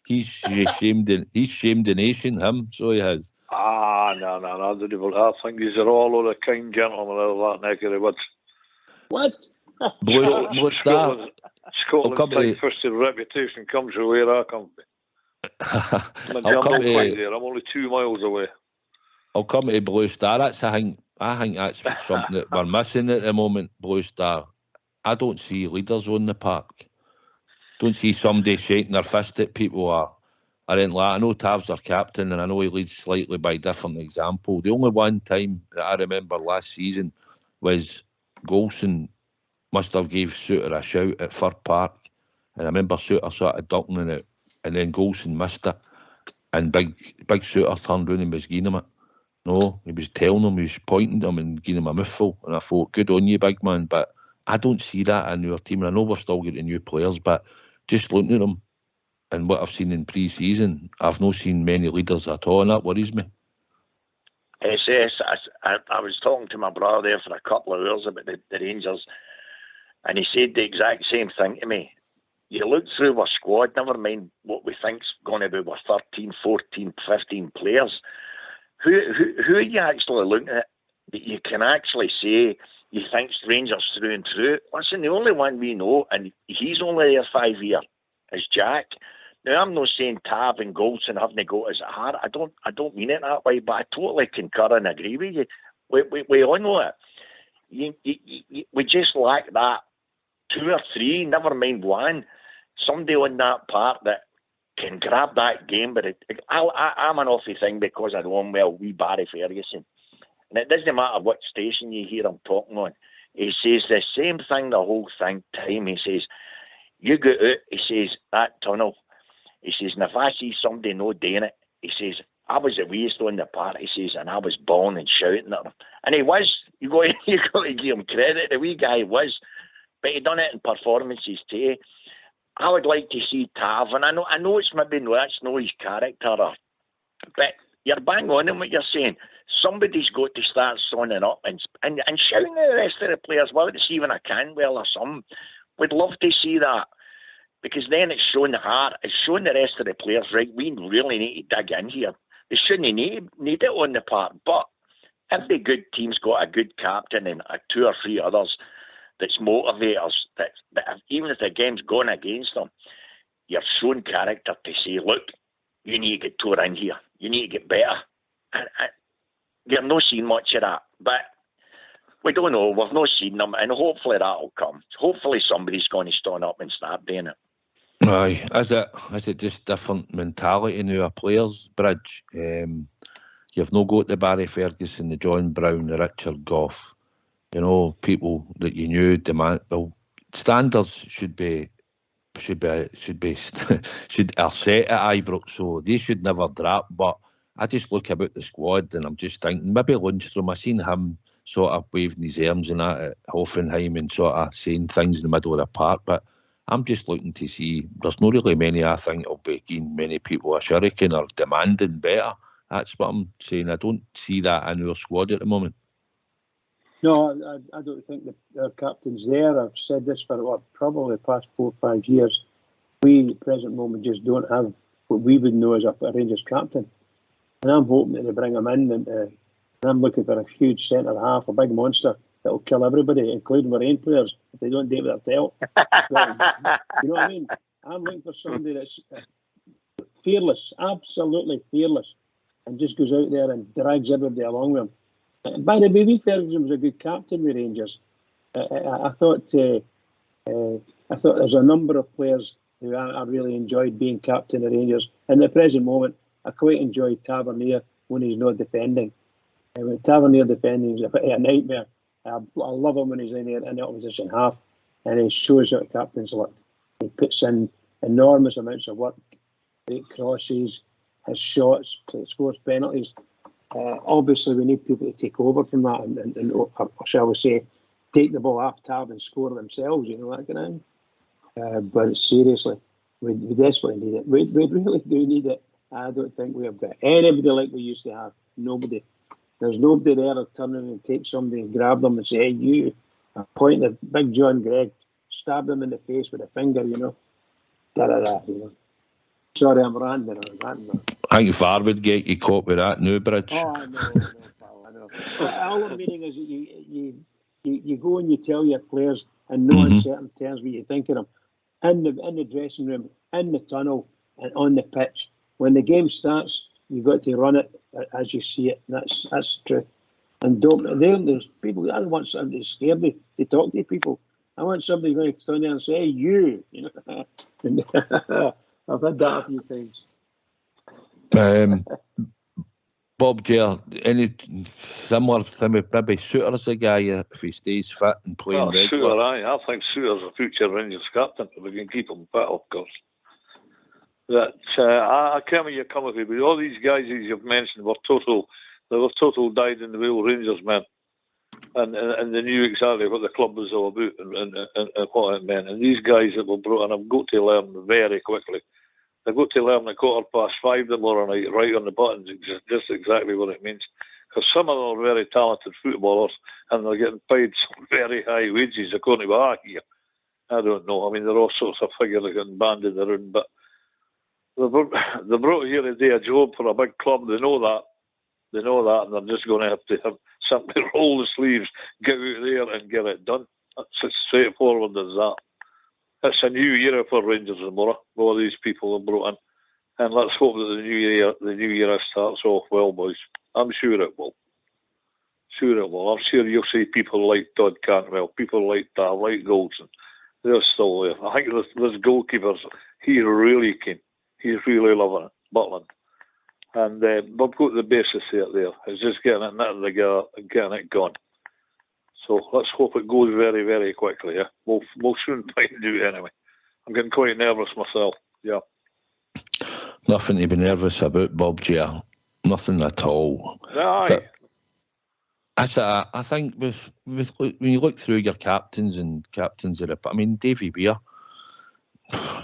He's shamed the nation, him, so he has. No. I think these are all of the kind gentlemen out of that neck of the woods. What? Blue Star. Scotland's tight-fisted reputation comes from where I come from. I'm not quite there. I'm only 2 miles away. I'll come to Blue Star. I think that's something that we're missing at the moment, Blue Star. I don't see leaders on the park. Don't see somebody shaking their fist at people or anything like that. I know Tav's our captain and I know he leads slightly by different example. The only one time that I remember last season was Golson must have gave Suter a shout at Fir Park, and I remember Suter sort of ducking in it, and then Golson missed it, and big Suter turned round and was giving him it. No, he was telling him, he was pointing to him and giving him a mouthful, and I thought, good on you, big man, but I don't see that in our team, and I know we're still getting new players, but just looking at them and what I've seen in pre-season, I've not seen many leaders at all, and that worries me. Yes, I was talking to my brother there for a couple of hours about the Rangers, and he said the exact same thing to me. You look through our squad, never mind what we think's going to be with 13, 14, 15 players. Who are you actually looking at that you can actually say you think's Rangers through and through? Listen, the only one we know, and he's only there 5 years, is Jack. Now, I'm not saying Tav and Goldson haven't got as hard. I don't mean it that way, but I totally concur and agree with you. We all know it. We just lack that 2 or 3, never mind 1, somebody on that part that can grab that game. But I'm an awful thing because I know him well, wee Barry Ferguson. And it doesn't matter what station you hear him talking on. He says the same thing the whole time. He says, you go out, he says, that tunnel. He says, and if I see somebody no doing it, he says, I was the weakest on the part, he says, and I was bawling and shouting at him. And he was. You got to give him credit. The wee guy was. But he done it in performances too. I would like to see Tav, and I know it's maybe that's no his character, but you're bang on in what you're saying. Somebody's got to start signing up and shouting at the rest of the players, whether it's even a Canwell or something. We'd love to see that, because then it's showing the heart, it's showing the rest of the players, right, we really need to dig in here. They shouldn't need it on the part, but every good team's got a good captain and 2 or 3 others that's motivators, that even if the game's gone against them, you're showing character to say, look, you need to get tore in here. You need to get better. And we've not seen much of that. But we don't know. We've not seen them. And hopefully that'll come. Hopefully somebody's going to stand up and start doing it. Aye, is it just different mentality in our players, Bridge? You've no got the Barry Ferguson, the John Brown, the Richard Gough. You know, people that you knew demand. Well, standards should are set at Ibrox, so they should never drop. But I just look about the squad and I'm just thinking maybe Lundstrom. I seen him sort of waving his arms and that at Hoffenheim and sort of saying things in the middle of the park. But I'm just looking to see. There's not really many. I think will be giving many people a shuriken or demanding better. That's what I'm saying. I don't see that in our squad at the moment. No, I don't think our captain's there. I've said this for probably the past 4 or 5 years. We, at the present moment, just don't have what we would know as a Rangers captain. And I'm hoping that they bring him in, and I'm looking for a huge centre half, a big monster that will kill everybody, including our own players, if they don't do it with their tail. You know what I mean? I'm looking for somebody that's fearless, absolutely fearless, and just goes out there and drags everybody along with him. By the way, Ferguson was a good captain with Rangers. I thought there's a number of players who I really enjoyed being captain of Rangers. In the present moment, I quite enjoy Tavernier when he's not defending. When Tavernier defending is a nightmare. I love him when he's in the opposition half, and he shows how captains look. He puts in enormous amounts of work, great crosses, his shots, scores penalties. Obviously, we need people to take over from that and shall we say, take the ball off Tav and score themselves, you know, that kind of thing. But seriously, we desperately need it. We really do need it. I don't think we have got anybody like we used to have. Nobody. There's nobody there to turn in and take somebody and grab them and say, hey, you, and point at Big John Gregg, stab them in the face with a finger, you know. Da-da-da, you know. Sorry, I'm ranting. I think VAR would get you caught with that now, Bridge. Oh, I know, pal, I know. All I'm meaning is you go and you tell your players in no uncertain terms what you think of them. In the dressing room, in the tunnel, and on the pitch. When the game starts, you've got to run it as you see it. That's true. And there's people. I don't want somebody scared me to talk to people. I want somebody going to stand there and say, "Hey, you." You know, and I've had that a few times. Bob Gere, any similar thing with maybe Suter as a guy if he stays fit and playing regular? Suter, I think Suter's a future Rangers captain if we can keep him fit, of course. That I can't remember you come with it, but all these guys that you've mentioned were total dyed in the wool Rangers men, and they knew exactly what the club was all about and what it meant. And these guys that were brought in have got to learn very quickly. They've got to learn at 5:15 tomorrow night, right on the buttons, just exactly what it means. Because some of them are very talented footballers and they're getting paid some very high wages according to what I hear. I don't know. I mean, there are all sorts of figures that are getting banded around, but they brought here today a job for a big club. They know that, and they're just going to have simply roll the sleeves, get out there and get it done. That's as straightforward as that. It's a new era for Rangers tomorrow. All these people are brought in, and let's hope that the new era starts off well, boys. I'm sure it will. I'm sure you'll see people like Todd Cantwell, people like that, like Goldson. They're still there. I think this goalkeeper, he's really keen. He's really loving it, Butland. And we've got the basis there. It's just getting it knitted together and getting it gone. So let's hope it goes very, very quickly. Yeah, we'll soon find out anyway. I'm getting quite nervous myself. Yeah. Nothing to be nervous about, Bob Gere. Nothing at all. Aye. I think with when you look through your captains of the, I mean, Davy Weir,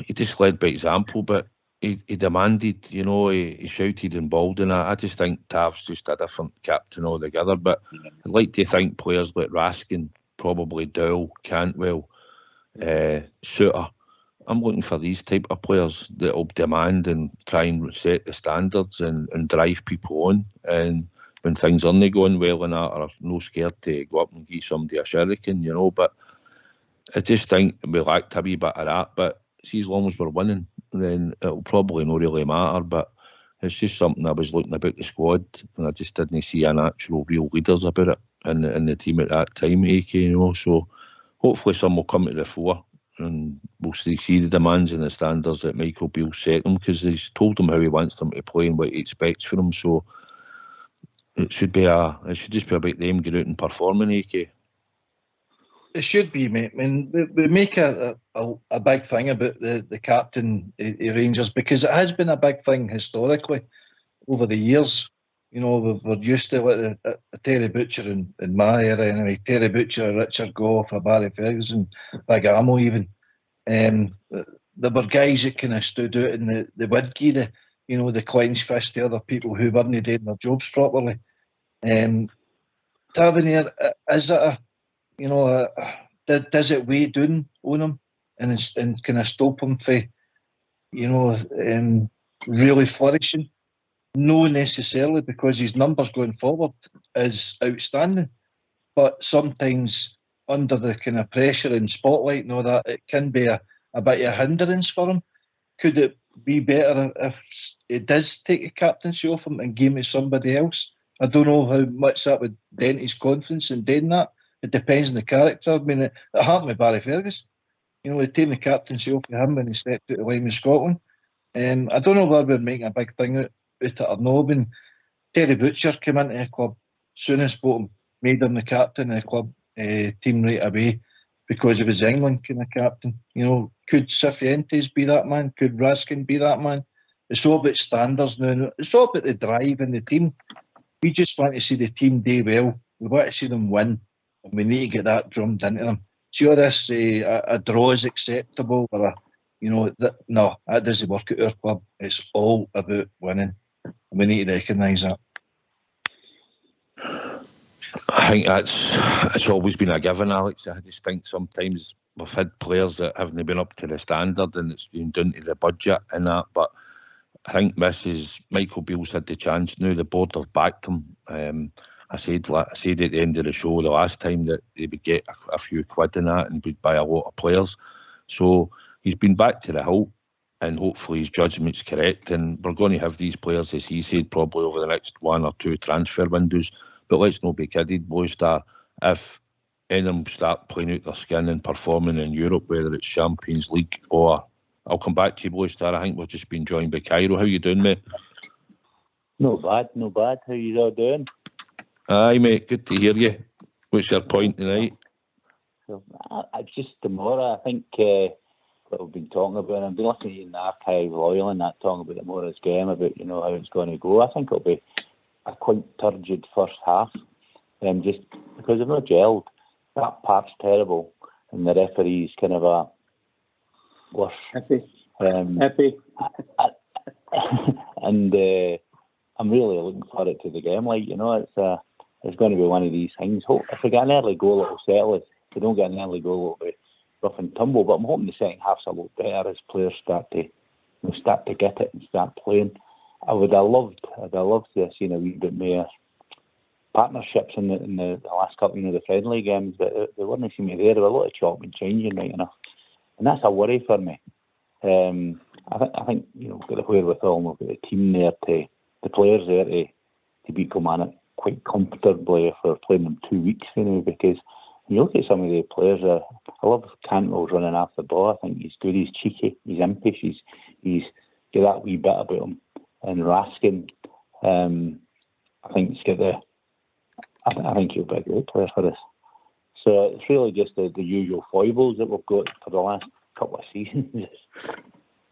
he just led by example, but he demanded, you know, he shouted and bawled, and I just think Tav's just a different captain altogether. But I'd like to think players like Raskin, probably Dowell, Cantwell, Suter, I'm looking for these type of players that will demand and try and set the standards and drive people on. And when things aren't going well and that, are no scared to go up and give somebody a shuriken, you know. But I just think we lacked a wee bit of that. But see, as long as we're winning, then it'll probably not really matter. But it's just something I was looking about the squad, and I just didn't see an actual real leaders about it in the team at that time, AK, you know. So hopefully some will come to the fore, and we'll see the demands and the standards that Michael Beale set them, because he's told them how he wants them to play and what he expects from them. So it should just be about them getting out and performing, AK. It should be, mate. I mean, we make a big thing about the captain of Rangers, because it has been a big thing historically over the years. You know, we're used to like a Terry Butcher in my era anyway, Terry Butcher, Richard Gough, Barry Ferguson, Big Amo even. There were guys that kind of stood out in the Widgie, the clenched fist to other people who weren't doing their jobs properly. Tavernier, is it does it weigh down on him and kind of stop him from, really flourishing? No, necessarily, because his numbers going forward is outstanding. But sometimes under the kind of pressure and spotlight and all that, it can be a bit of a hindrance for him. Could it be better if it does take a captaincy off him and give him to somebody else? I don't know how much that would dent his confidence in doing that. It depends on the character. I mean, it happened with Barry Ferguson. You know, they taken the captaincy off of him when he stepped out of the line in Scotland. I don't know whether we're making a big thing out it or not. When Terry Butcher came into the club, soon as bought him, made him the captain of the club team right away, because he was England kind of captain. You know, could Cifuentes be that man? Could Raskin be that man? It's all about standards now. It's all about the drive in the team. We just want to see the team do well. We want to see them win, and we need to get that drummed into them. See all this, a draw is acceptable, or No, that doesn't work at our club. It's all about winning. We need to recognise that. I think it's always been a given, Alex. I just think sometimes we've had players that haven't been up to the standard, and it's been down to the budget and that. But I think Mrs. Michael Beale's had the chance now. The board have backed him. I said at the end of the show the last time that they would get a few quid in that and would buy a lot of players. So he's been back to the hilt, and hopefully his judgment's correct. And we're going to have these players, as he said, probably over the next 1 or 2 transfer windows. But let's not be kidded, Blue Star. If any of them start playing out their skin and performing in Europe, whether it's Champions League or... I'll come back to you, Blue Star. I think we've just been joined by Cairo. How you doing, mate? No bad. How you all doing? Aye, mate. Good to hear you. What's your point tonight? So, it's just tomorrow. I think what we've been talking about. I've been listening in the archive loyal and that, talking about tomorrow's game, about how it's going to go. I think it'll be a quite turgid first half, just because they've not gelled. That part's terrible, and the referee's kind of a worse. Happy. And I'm really looking forward to the game. It's going to be one of these things. If we get an early goal, it'll settle us. If we don't get an early goal, it'll be rough and tumble. But I'm hoping the second half's a lot better as players start to get it and start playing. I would have loved to have seen a wee bit more partnerships in the last couple, the friendly games, but they weren't seeming there. There were a lot of chop and changing, right enough, and that's a worry for me. I think we've got the wherewithal, and we've got the team there the players there to beat Kilmarnock quite comfortably if we're playing them 2 weeks, because you look at some of the players. I love Cantwell's running after the ball. I think he's good. He's cheeky. He's impish. He's got that wee bit about him. And Raskin, I think he's got I think he'll be a great player for us. So it's really just the usual foibles that we've got for the last couple of seasons.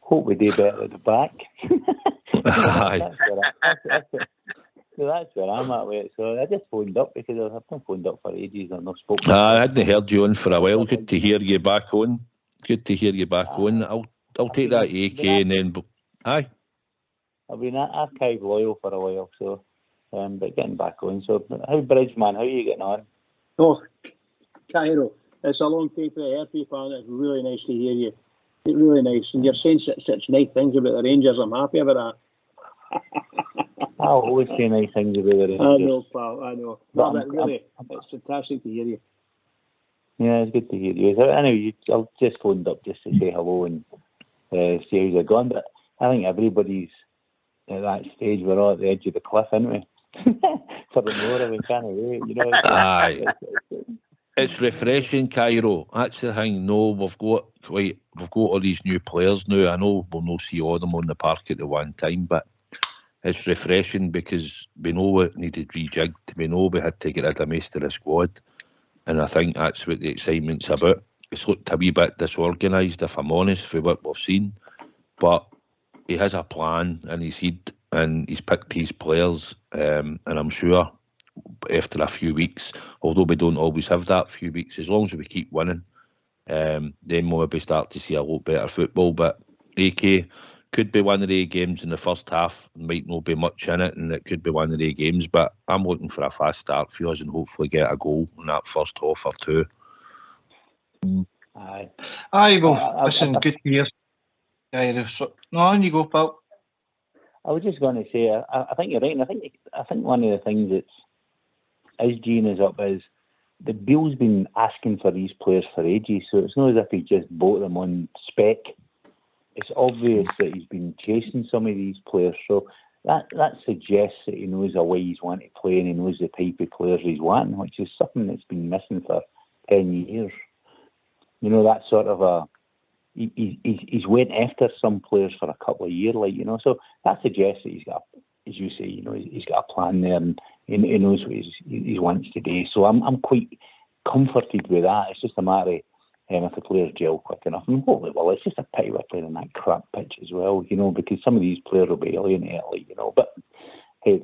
Hope we do better at the back. That's where I'm at with it. So I just phoned up because I've been phoned up for ages and I've spoken. I hadn't heard you on for a while. Good to hear you back on. I'll take that AK and then. Aye. I've been archive loyal for a while, so but getting back on. So how Bridgeman, how are you getting on? Oh, Cairo, it's a long time to hear people, and it's really nice to hear you. It's really nice, and you're saying such nice things about the Rangers. I'm happy about that. I'll always say nice things about the Rangers. I know, pal. I know. But really, it's fantastic to hear you. Yeah, it's good to hear you. Anyway, I'll just phoned up just to say hello and see how you're going. But I think everybody's at that stage. We're all at the edge of the cliff, aren't we? For the more we can't wait, Aye. It's refreshing, Cairo. That's the thing. No, we've got all these new players now. I know we'll not see all of them on the park at the one time, but it's refreshing because we know it needed rejigged. We know we had to get rid of most of the squad, and I think that's what the excitement's about. It's looked a wee bit disorganised, if I'm honest, for what we've seen, but he has a plan and he's picked his players, and I'm sure after a few weeks, although we don't always have that few weeks, as long as we keep winning, then we'll maybe start to see a lot better football. But AK could be one of the games in the first half, might not be much in it, and it could be one of the games, but I'm looking for a fast start for us and hopefully get a goal in that first half or two. Aye, well, listen, good to hear. No, on you go, pal. I was just going to say, I think you're right, and I think one of the things that's as Gene is up is the Beale's been asking for these players for ages, so it's not as if he just bought them on spec. It's obvious that he's been chasing some of these players, so that suggests that he knows the way he's wanting to play and he knows the type of players he's wanting, which is something that's been missing for 10 years. That sort of he's went after some players for a couple of years, so that suggests that he's got, as you say, he's got a plan there and he knows what he wants to do. So I'm quite comforted with that. It's just a matter of if the players gel quick enough, and hopefully, well, it's just a pity we're playing on that crap pitch as well, because some of these players will be alienated, but hey,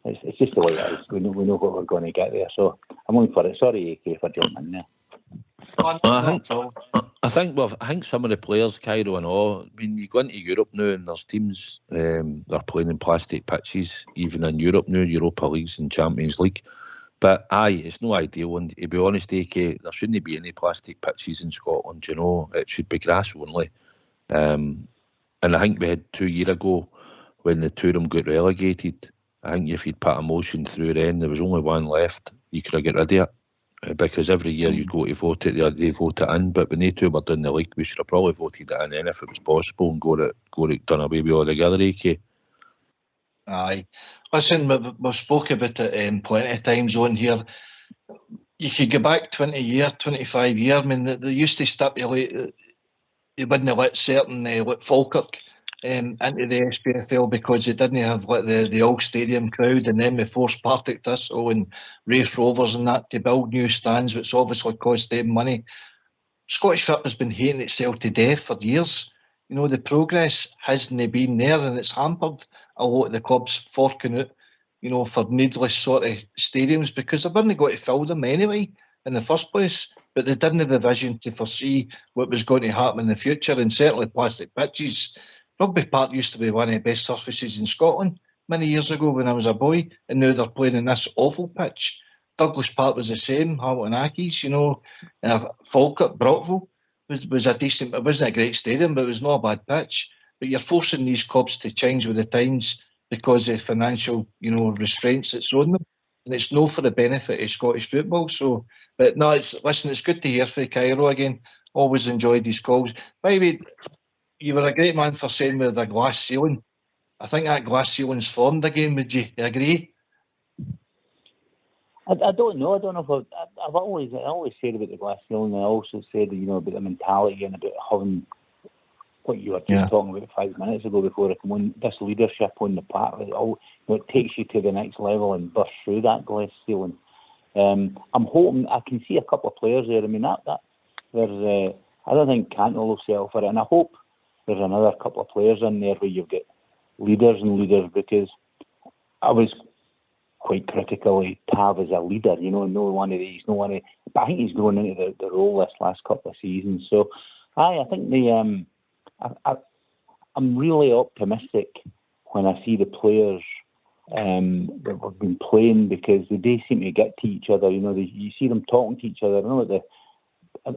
it's just the way it is. We know what we're going to get there, so I'm looking for it. Sorry, AK, for jumping in there. I think some of the players, Cairo and all, I mean, you go into Europe now and there's teams they're playing in plastic pitches, even in Europe now, Europa Leagues and Champions League. But it's no ideal. And to be honest, AK, there shouldn't be any plastic pitches in Scotland, you know. It should be grass only. And I think we had 2 years ago when the two of them got relegated. I think if you'd put a motion through then, there was only one left, you could have got rid of it. Because every year you go to vote it, they vote it in. But when they two were doing the league, we should have probably voted it in then if it was possible and got it done away with altogether, AK. Aye. Listen, we've spoke about it plenty of times on here. You could go back 20 years, 25 years. I mean, they used to stipulate that they wouldn't let certain, like Falkirk, into the SPFL because they didn't have like the old stadium crowd, and then we forced Partick Thistle and Race Rovers and that to build new stands, which obviously cost them money. Scottish football has been hating itself to death for years. You know, the progress hasn't been there, and it's hampered a lot of the clubs forking out, you know, for needless sort of stadiums because they weren't going to fill them anyway in the first place, but they didn't have the vision to foresee what was going to happen in the future, and certainly plastic pitches. Rugby Park used to be one of the best surfaces in Scotland many years ago when I was a boy, and now they're playing in this awful pitch. Douglas Park was the same, Hamilton Accies, you know, Falkirk, Brockville was a decent, it wasn't a great stadium, but it was not a bad pitch. But you're forcing these clubs to change with the times because of financial, you know, restraints that's on them. And it's no for the benefit of Scottish football. So, but no, it's good to hear from Cairo again. Always enjoyed these calls. By the way, you were a great man for saying with the glass ceiling. I think that glass ceiling's formed again. Would you agree? I don't know. I don't know if I've always said about the glass ceiling. I also said, you know, about the mentality and about having what you were just talking about 5 minutes ago before I come on. This leadership on the part, it takes you to the next level and burst through that glass ceiling. I'm hoping I can see a couple of players there. I mean, there's I don't think Cantwell will settle for it, and I hope there's another couple of players in there where you've got leaders because I was quite critical of Tav as a leader, you know, but I think he's grown into the role this last couple of seasons. So, I think I'm really optimistic when I see the players that have been playing because they do seem to get to each other. You know, you see them talking to each other.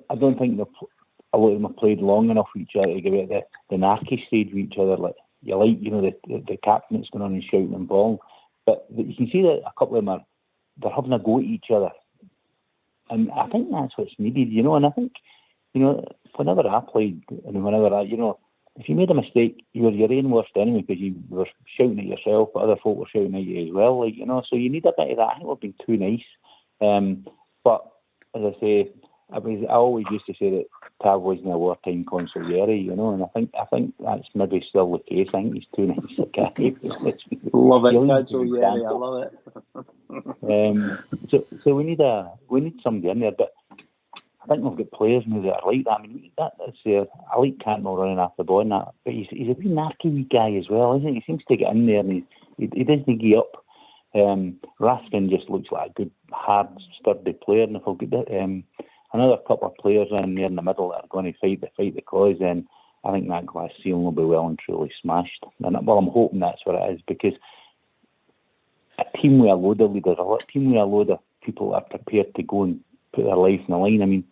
I don't think a lot of them have played long enough with each other to get out the narky stage with each other. Like you know, the captain that's going on and shouting and ball. But you can see that a couple of them they're having a go at each other. And I think that's what's needed, you know. And I think, you know, whenever I played and you know, if you made a mistake, you were your own worst enemy because you were shouting at yourself, but other folk were shouting at you as well. Like, you know, so you need a bit of that. I think we've been too nice. But as I say, I always used to say that Tav wasn't a wartime consigliere, you know, and I think that's maybe still the case. I think he's too nice a guy. Love it, consigliere. I love it. So we need somebody in there, but I think we've got players now that are like that. I mean, I like Cantwell running after the ball and that, but he's a wee narky guy as well, isn't he? He seems to get in there and he doesn't give up. Raskin just looks like a good, hard, sturdy player, and if I'll get another couple of players in there in the middle that are going to fight the cause, then I think that glass ceiling will be well and truly smashed. And I'm hoping that's what it is, because a team with a load of leaders, a team with a load of people that are prepared to go and put their life on the line. I mean,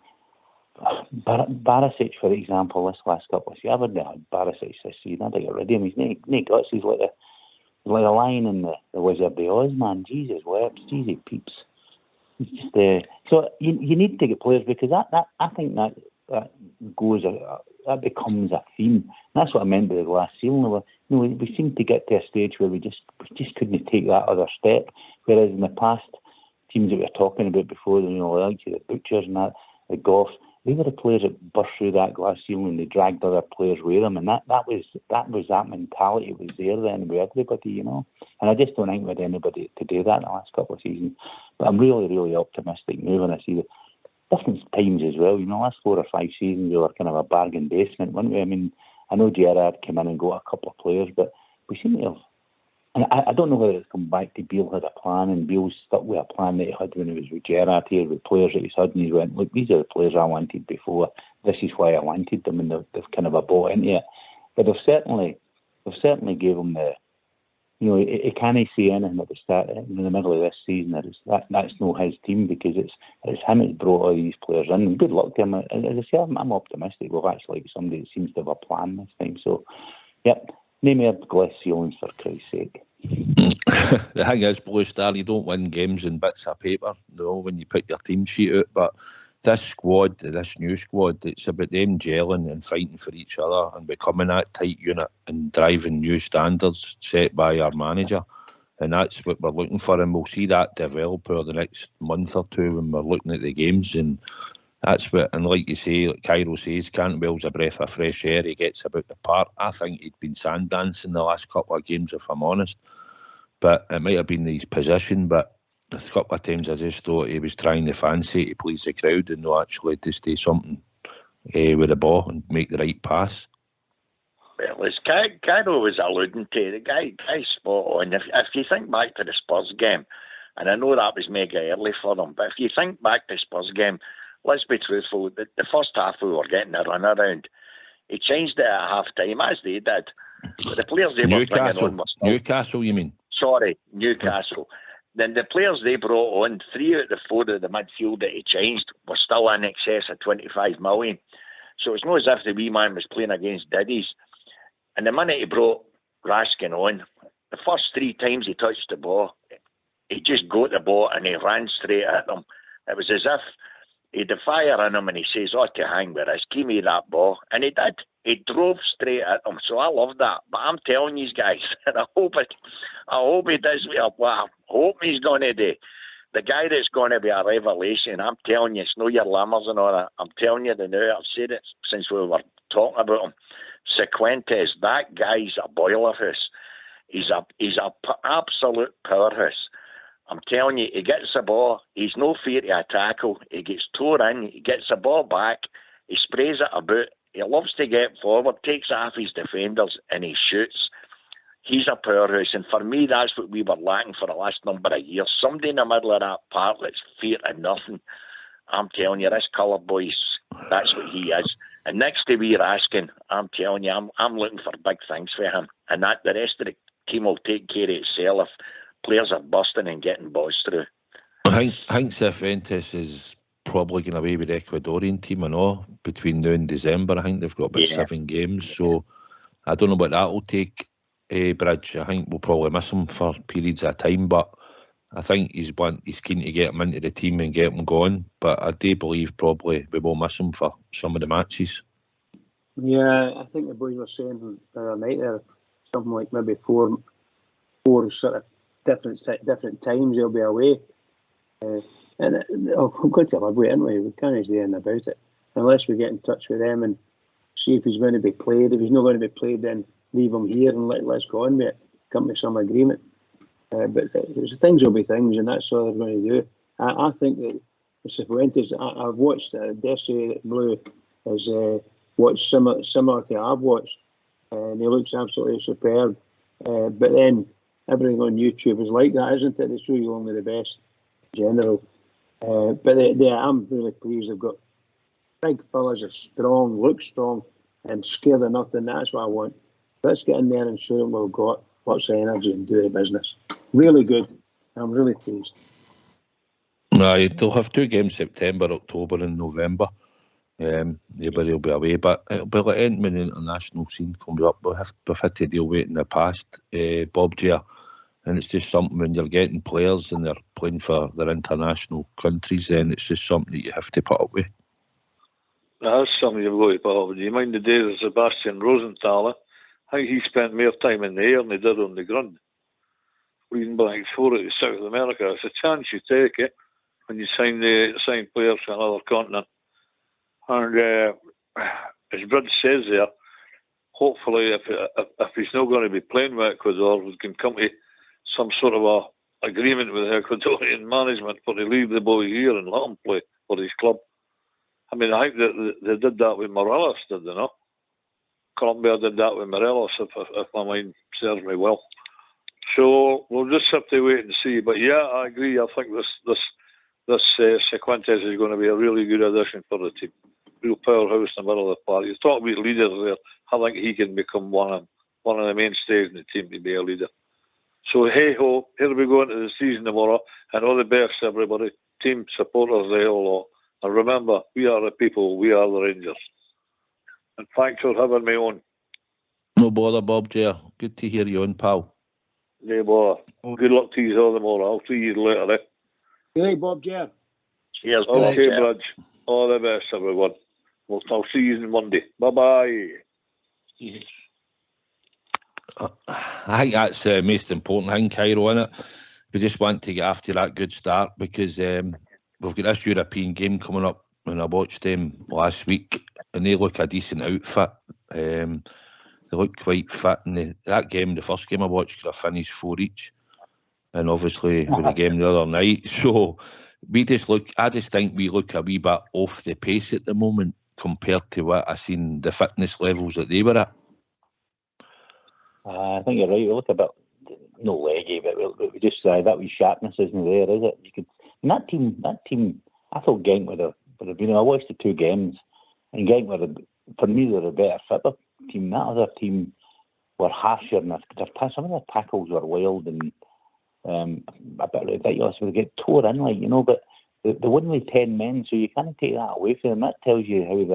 Barisic, for example, this last couple of seasons, I've had Barisic this season. I think I read him. He's no guts. He's like a lion in the Wizard of Oz, man. Jesus wept. Jesus peeps. It's just so you need to get players, because that I think that goes that becomes a theme. And that's what I meant by the glass ceiling. We seem to get to a stage where we just couldn't take that other step. Whereas in the past, teams that we were talking about before, you know, like the Butchers and that, the Goffs, they were the players that burst through that glass ceiling and they dragged other players with them, and that was that mentality was there then with everybody, you know. And I just don't think we had anybody to do that in the last couple of seasons. But I'm really, really optimistic now when I see the different times as well. You know, last 4 or 5 seasons we were kind of a bargain basement, weren't we? I mean, I know Gerrard came in and got a couple of players, but we seem to have. And I don't know whether it's come back to Beale had a plan, and Beale stuck with a plan that he had when he was with Gerrard here, with players that he's had, and he went, look, these are the players I wanted before. this is why I wanted them, and they've kind of bought into it. But they've certainly gave him the, you know, he can't see anything at the start, in the middle of this season. That's not his team, because it's him that's brought all these players in. And good luck to him. As I say, I'm optimistic. We've actually got somebody that seems to have a plan this time. So, yep, name me a glass ceilings for Christ's sake. The thing is, Blue Star, you don't win games in bits of paper, you know, when you put your team sheet out. But this new squad, it's about them gelling and fighting for each other and becoming that tight unit and driving new standards set by our manager. And that's what we're looking for. And we'll see that develop over the next month or two when we're looking at the games. And that's what, and like you say, like Cairo says, Cantwell's a breath of fresh air. He gets about the park. I think he'd been sand dancing the last couple of games, if I'm honest. But it might have been his position, but a couple of times I just thought he was trying to fancy to please the crowd and not actually to do something with the ball and make the right pass. Well, as Cairo was alluding to, the guy's spot on. If you think back to the Spurs game, and I know that was mega early for them, but if you think back to the Spurs game, let's be truthful, the first half we were getting a run around. He changed it at half time, as they did. But the players they were bringing on were still... Newcastle, you mean? Sorry, Newcastle. Then the players they brought on, 3 out of the 4 of the midfield that he changed were still in excess of 25 million. So it's not as if the wee man was playing against Diddy's. And the minute he brought Raskin on, the first 3 times he touched the ball, he just got the ball and he ran straight at them. It was as if he had the fire in him and he says, "Oh, to hang with us, give me that ball." And he did. He drove straight at them. So I love that. But I'm telling you guys, and I hope he does what I hope he's going to do. The guy that's going to be a revelation, I'm telling you, it's no your lammers and all that. I'm telling you the now. I've said it since we were talking about him. Sequentes, that guy's a boiler house. He's a absolute powerhouse. I'm telling you, he gets the ball. He's no fear to a tackle. He gets tore in. He gets the ball back. He sprays it about. He loves to get forward, takes it off his defenders, and he shoots. He's a powerhouse. And for me, that's what we were lacking for the last number of years. Somebody in the middle of that part that's fear of nothing. I'm telling you, this colour boy's, that's what he is. And next to wee Raskin, I'm telling you, I'm looking for big things for him. And that the rest of the team will take care of itself if players are busting and getting balls through. I think Cifuentes is probably going away with the Ecuadorian team and all between now and December. I think they've got about 7 games. So I don't know what that will take, Bridge. I think we'll probably miss him for periods of time, but I think he's keen to get him into the team and get him going. But I do believe probably we will miss him for some of the matches. Yeah, I think the boys were saying the other night there, something like maybe four sort of different times they'll be away. And I'm going to live with it anyway. We can't do anything about it unless we get in touch with them and see if he's going to be played. If he's not going to be played, then leave him here and let's go on with it. Come to some agreement. But things will be things, and that's all they're going to do. I think that Cifuentes, I've watched Desi Blue has watched similar to I've watched, and he looks absolutely superb. But then everything on YouTube is like that, isn't it? They show you only the best in general. But I'm really pleased. They've got big fellas, are strong, look strong, and scared of nothing. That's what I want. Let's get in there and show them we've got lots of energy and do the business. Really good. I'm really pleased. No, they'll have 2 games, September, October and November. Everybody will be away, but it'll be like anything when the international scene comes up. We've had to deal with it in the past, Bob J. And it's just something when you're getting players and they're playing for their international countries, then it's just something that you have to put up with. That's something you've got to put up with. Do you mind the days of Sebastian Rosenthal? I think he spent more time in the air than he did on the ground. Reading back for it to South America, it's a chance you take it when you sign players from another continent. And as Brad says there, hopefully if he's not going to be playing with Ecuador, we can come to some sort of a agreement with the Ecuadorian management for to leave the boy here and let him play for his club. I mean, I think that they did that with Morelos, did they not? Colombia did that with Morelos, if my mind serves me well. So we'll just have to wait and see. But yeah, I agree. I think this Cifuentes is going to be a really good addition for the team. real powerhouse in the middle of the park. You talk about leaders there. I think he can become one of the mainstays in the team to be a leader. So hey ho, here we go into the season tomorrow, and all the best, everybody, team supporters, the whole lot. And remember, we are the people, we are the Rangers. And thanks for having me on. No bother, Bob J. Good to hear you on, pal. No bother. Good luck to you all tomorrow. I'll see you later. Hey, Bob J. Cheers, okay, Bridge. All the best, everyone. I'll see you on Monday. Bye-bye. I think that's the most important thing, Cairo, innit? We just want to get after that good start because we've got this European game coming up, and I watched them last week, and they look a decent outfit. They look quite fit, and that game, the first game I watched, could have finished 4 each, and obviously with the game the other night. So I just think we look a wee bit off the pace at the moment compared to what I seen the fitness levels that they were at. I think you're right. We look a bit no leggy, but we just that wee sharpness isn't there, is it? You could, and that team. I thought Genk would have been. I watched the 2 games, and Genk were, for me, they're a better fitter team. That other team were harsher, and some of their tackles were wild and a bit ridiculous. They get tore in, but they wouldn't with 10 men, so you can't take that away from them. That tells you how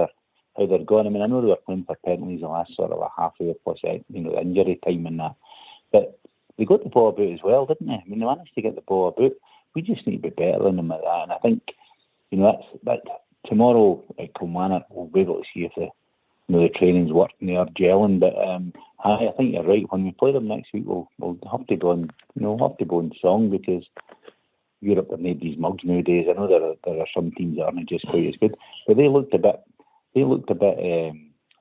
they're going. I mean, I know they were playing for penalties the last sort of a half hour plus, the injury time and that. But they got the ball about as well, didn't they? I mean, they managed to get the ball about. We just need to be better than them at that. And I think, that tomorrow at Kilmarnock, we'll be able to see if the training's working, they are gelling. But I think you're right. When we play them next week, we'll have to go on song because Europe have made these mugs nowadays. I know there are some teams that aren't just quite as good, but they looked a bit.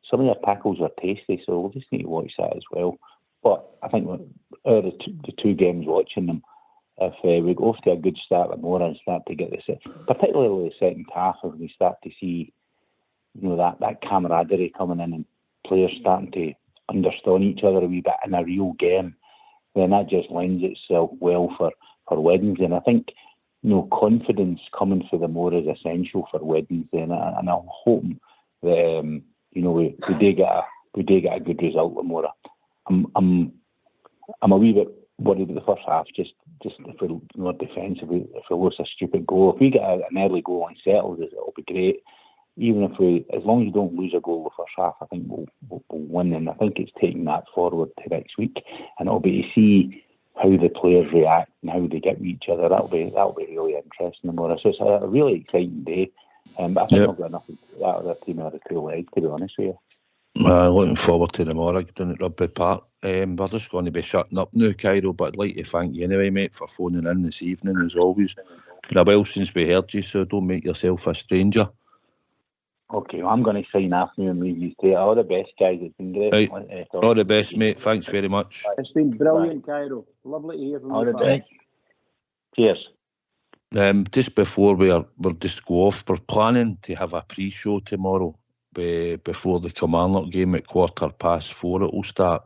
Some of their tackles were tasty, so we'll just need to watch that as well. But I think out of the 2 games watching them, if we go off to a good start tomorrow and start to get particularly the second half, if we start to see, that camaraderie coming in and players starting to understand each other a wee bit in a real game, then that just lends itself well for Wednesday. And I think, confidence coming for the more is essential for Wednesday, and I'm hoping that we do get a good result tomorrow. I'm a wee bit worried about the first half, just if we're not defensively, if we lose a stupid goal. If we get an early goal and settle, it'll be great. Even if as long as we don't lose a goal the first half, I think we'll win. And I think it's taking that forward to next week, and it'll be to see how the players react and how they get with each other. That'll be really interesting tomorrow. So it's a really exciting day. But I think I've got nothing to do that other team out of 2 legs, to be honest with you. Looking forward to tomorrow down at Rugby Park. We're just going to be shutting up now, Cairo, but I'd like to thank you anyway, mate, for phoning in this evening, as always. Been a while since we heard you, so don't make yourself a stranger. Okay, well, I'm going to sign off now and leave you to it. All the best, guys. It's been great. Right. All the best, mate. Thanks very much. It's been brilliant, Cairo. Lovely to hear from you. All the best. Cheers. Just before we're just go off, we're planning to have a pre-show tomorrow before the Kilmarnock game at 4:15 it will start.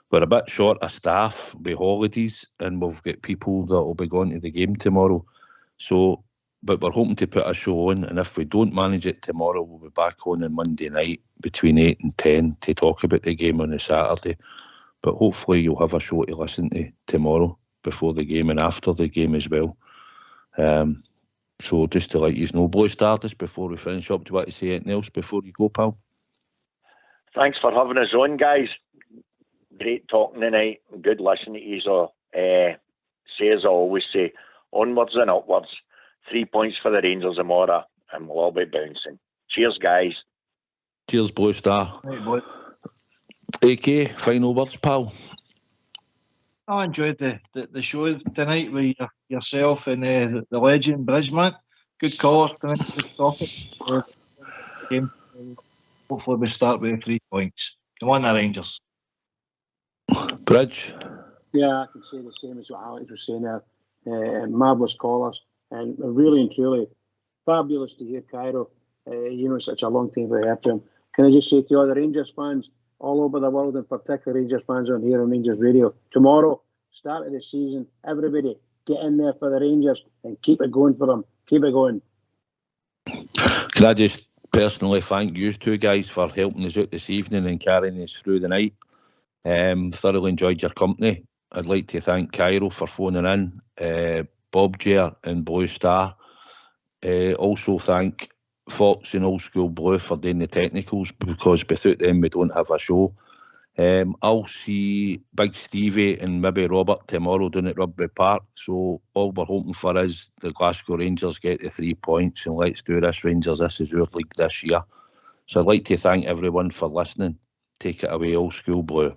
We're a bit short of staff with holidays, and we've got people that will be going to the game tomorrow. So, but we're hoping to put a show on, and if we don't manage it tomorrow, we'll be back on Monday night between 8 and 10 to talk about the game on the Saturday. But hopefully you'll have a show to listen to tomorrow before the game and after the game as well. So just to let you know, Blue Star, just before we finish up, do you want to say anything else before you go, pal? Thanks for having us on, guys. Great talking tonight. Good listening to you. So, say as I always say, onwards and upwards. 3 points for the Rangers tomorrow, and we'll all be bouncing. Cheers, guys. Cheers, Blue Star. Right, boy. AK, final words, pal. I enjoyed the show tonight with yourself and the legend Bridgeman. Good call tonight. Good topic. Game. Hopefully we start with 3 points. Come on, the Rangers. Bridge. Yeah, I can say the same as what Alex was saying there. Marvellous callers, and really and truly fabulous to hear Cairo. Such a long time we heard from him. Can I just say to all the Rangers fans all over the world, and particularly Rangers fans on here on Rangers Radio, tomorrow, start of the season, everybody get in there for the Rangers and keep it going for them. Keep it going. Can I just personally thank you two guys for helping us out this evening and carrying us through the night. Thoroughly enjoyed your company. I'd like to thank Cairo for phoning in, Bob Jer and Blue Star. Also thank Fox and Old School Blue for doing the technicals, because without them we don't have a show. I'll see Big Stevie and maybe Robert tomorrow down at Rugby Park. So all we're hoping for is the Glasgow Rangers get the 3 points, and let's do this, Rangers. This is our league this year. So I'd like to thank everyone for listening. Take it away, Old School Blue.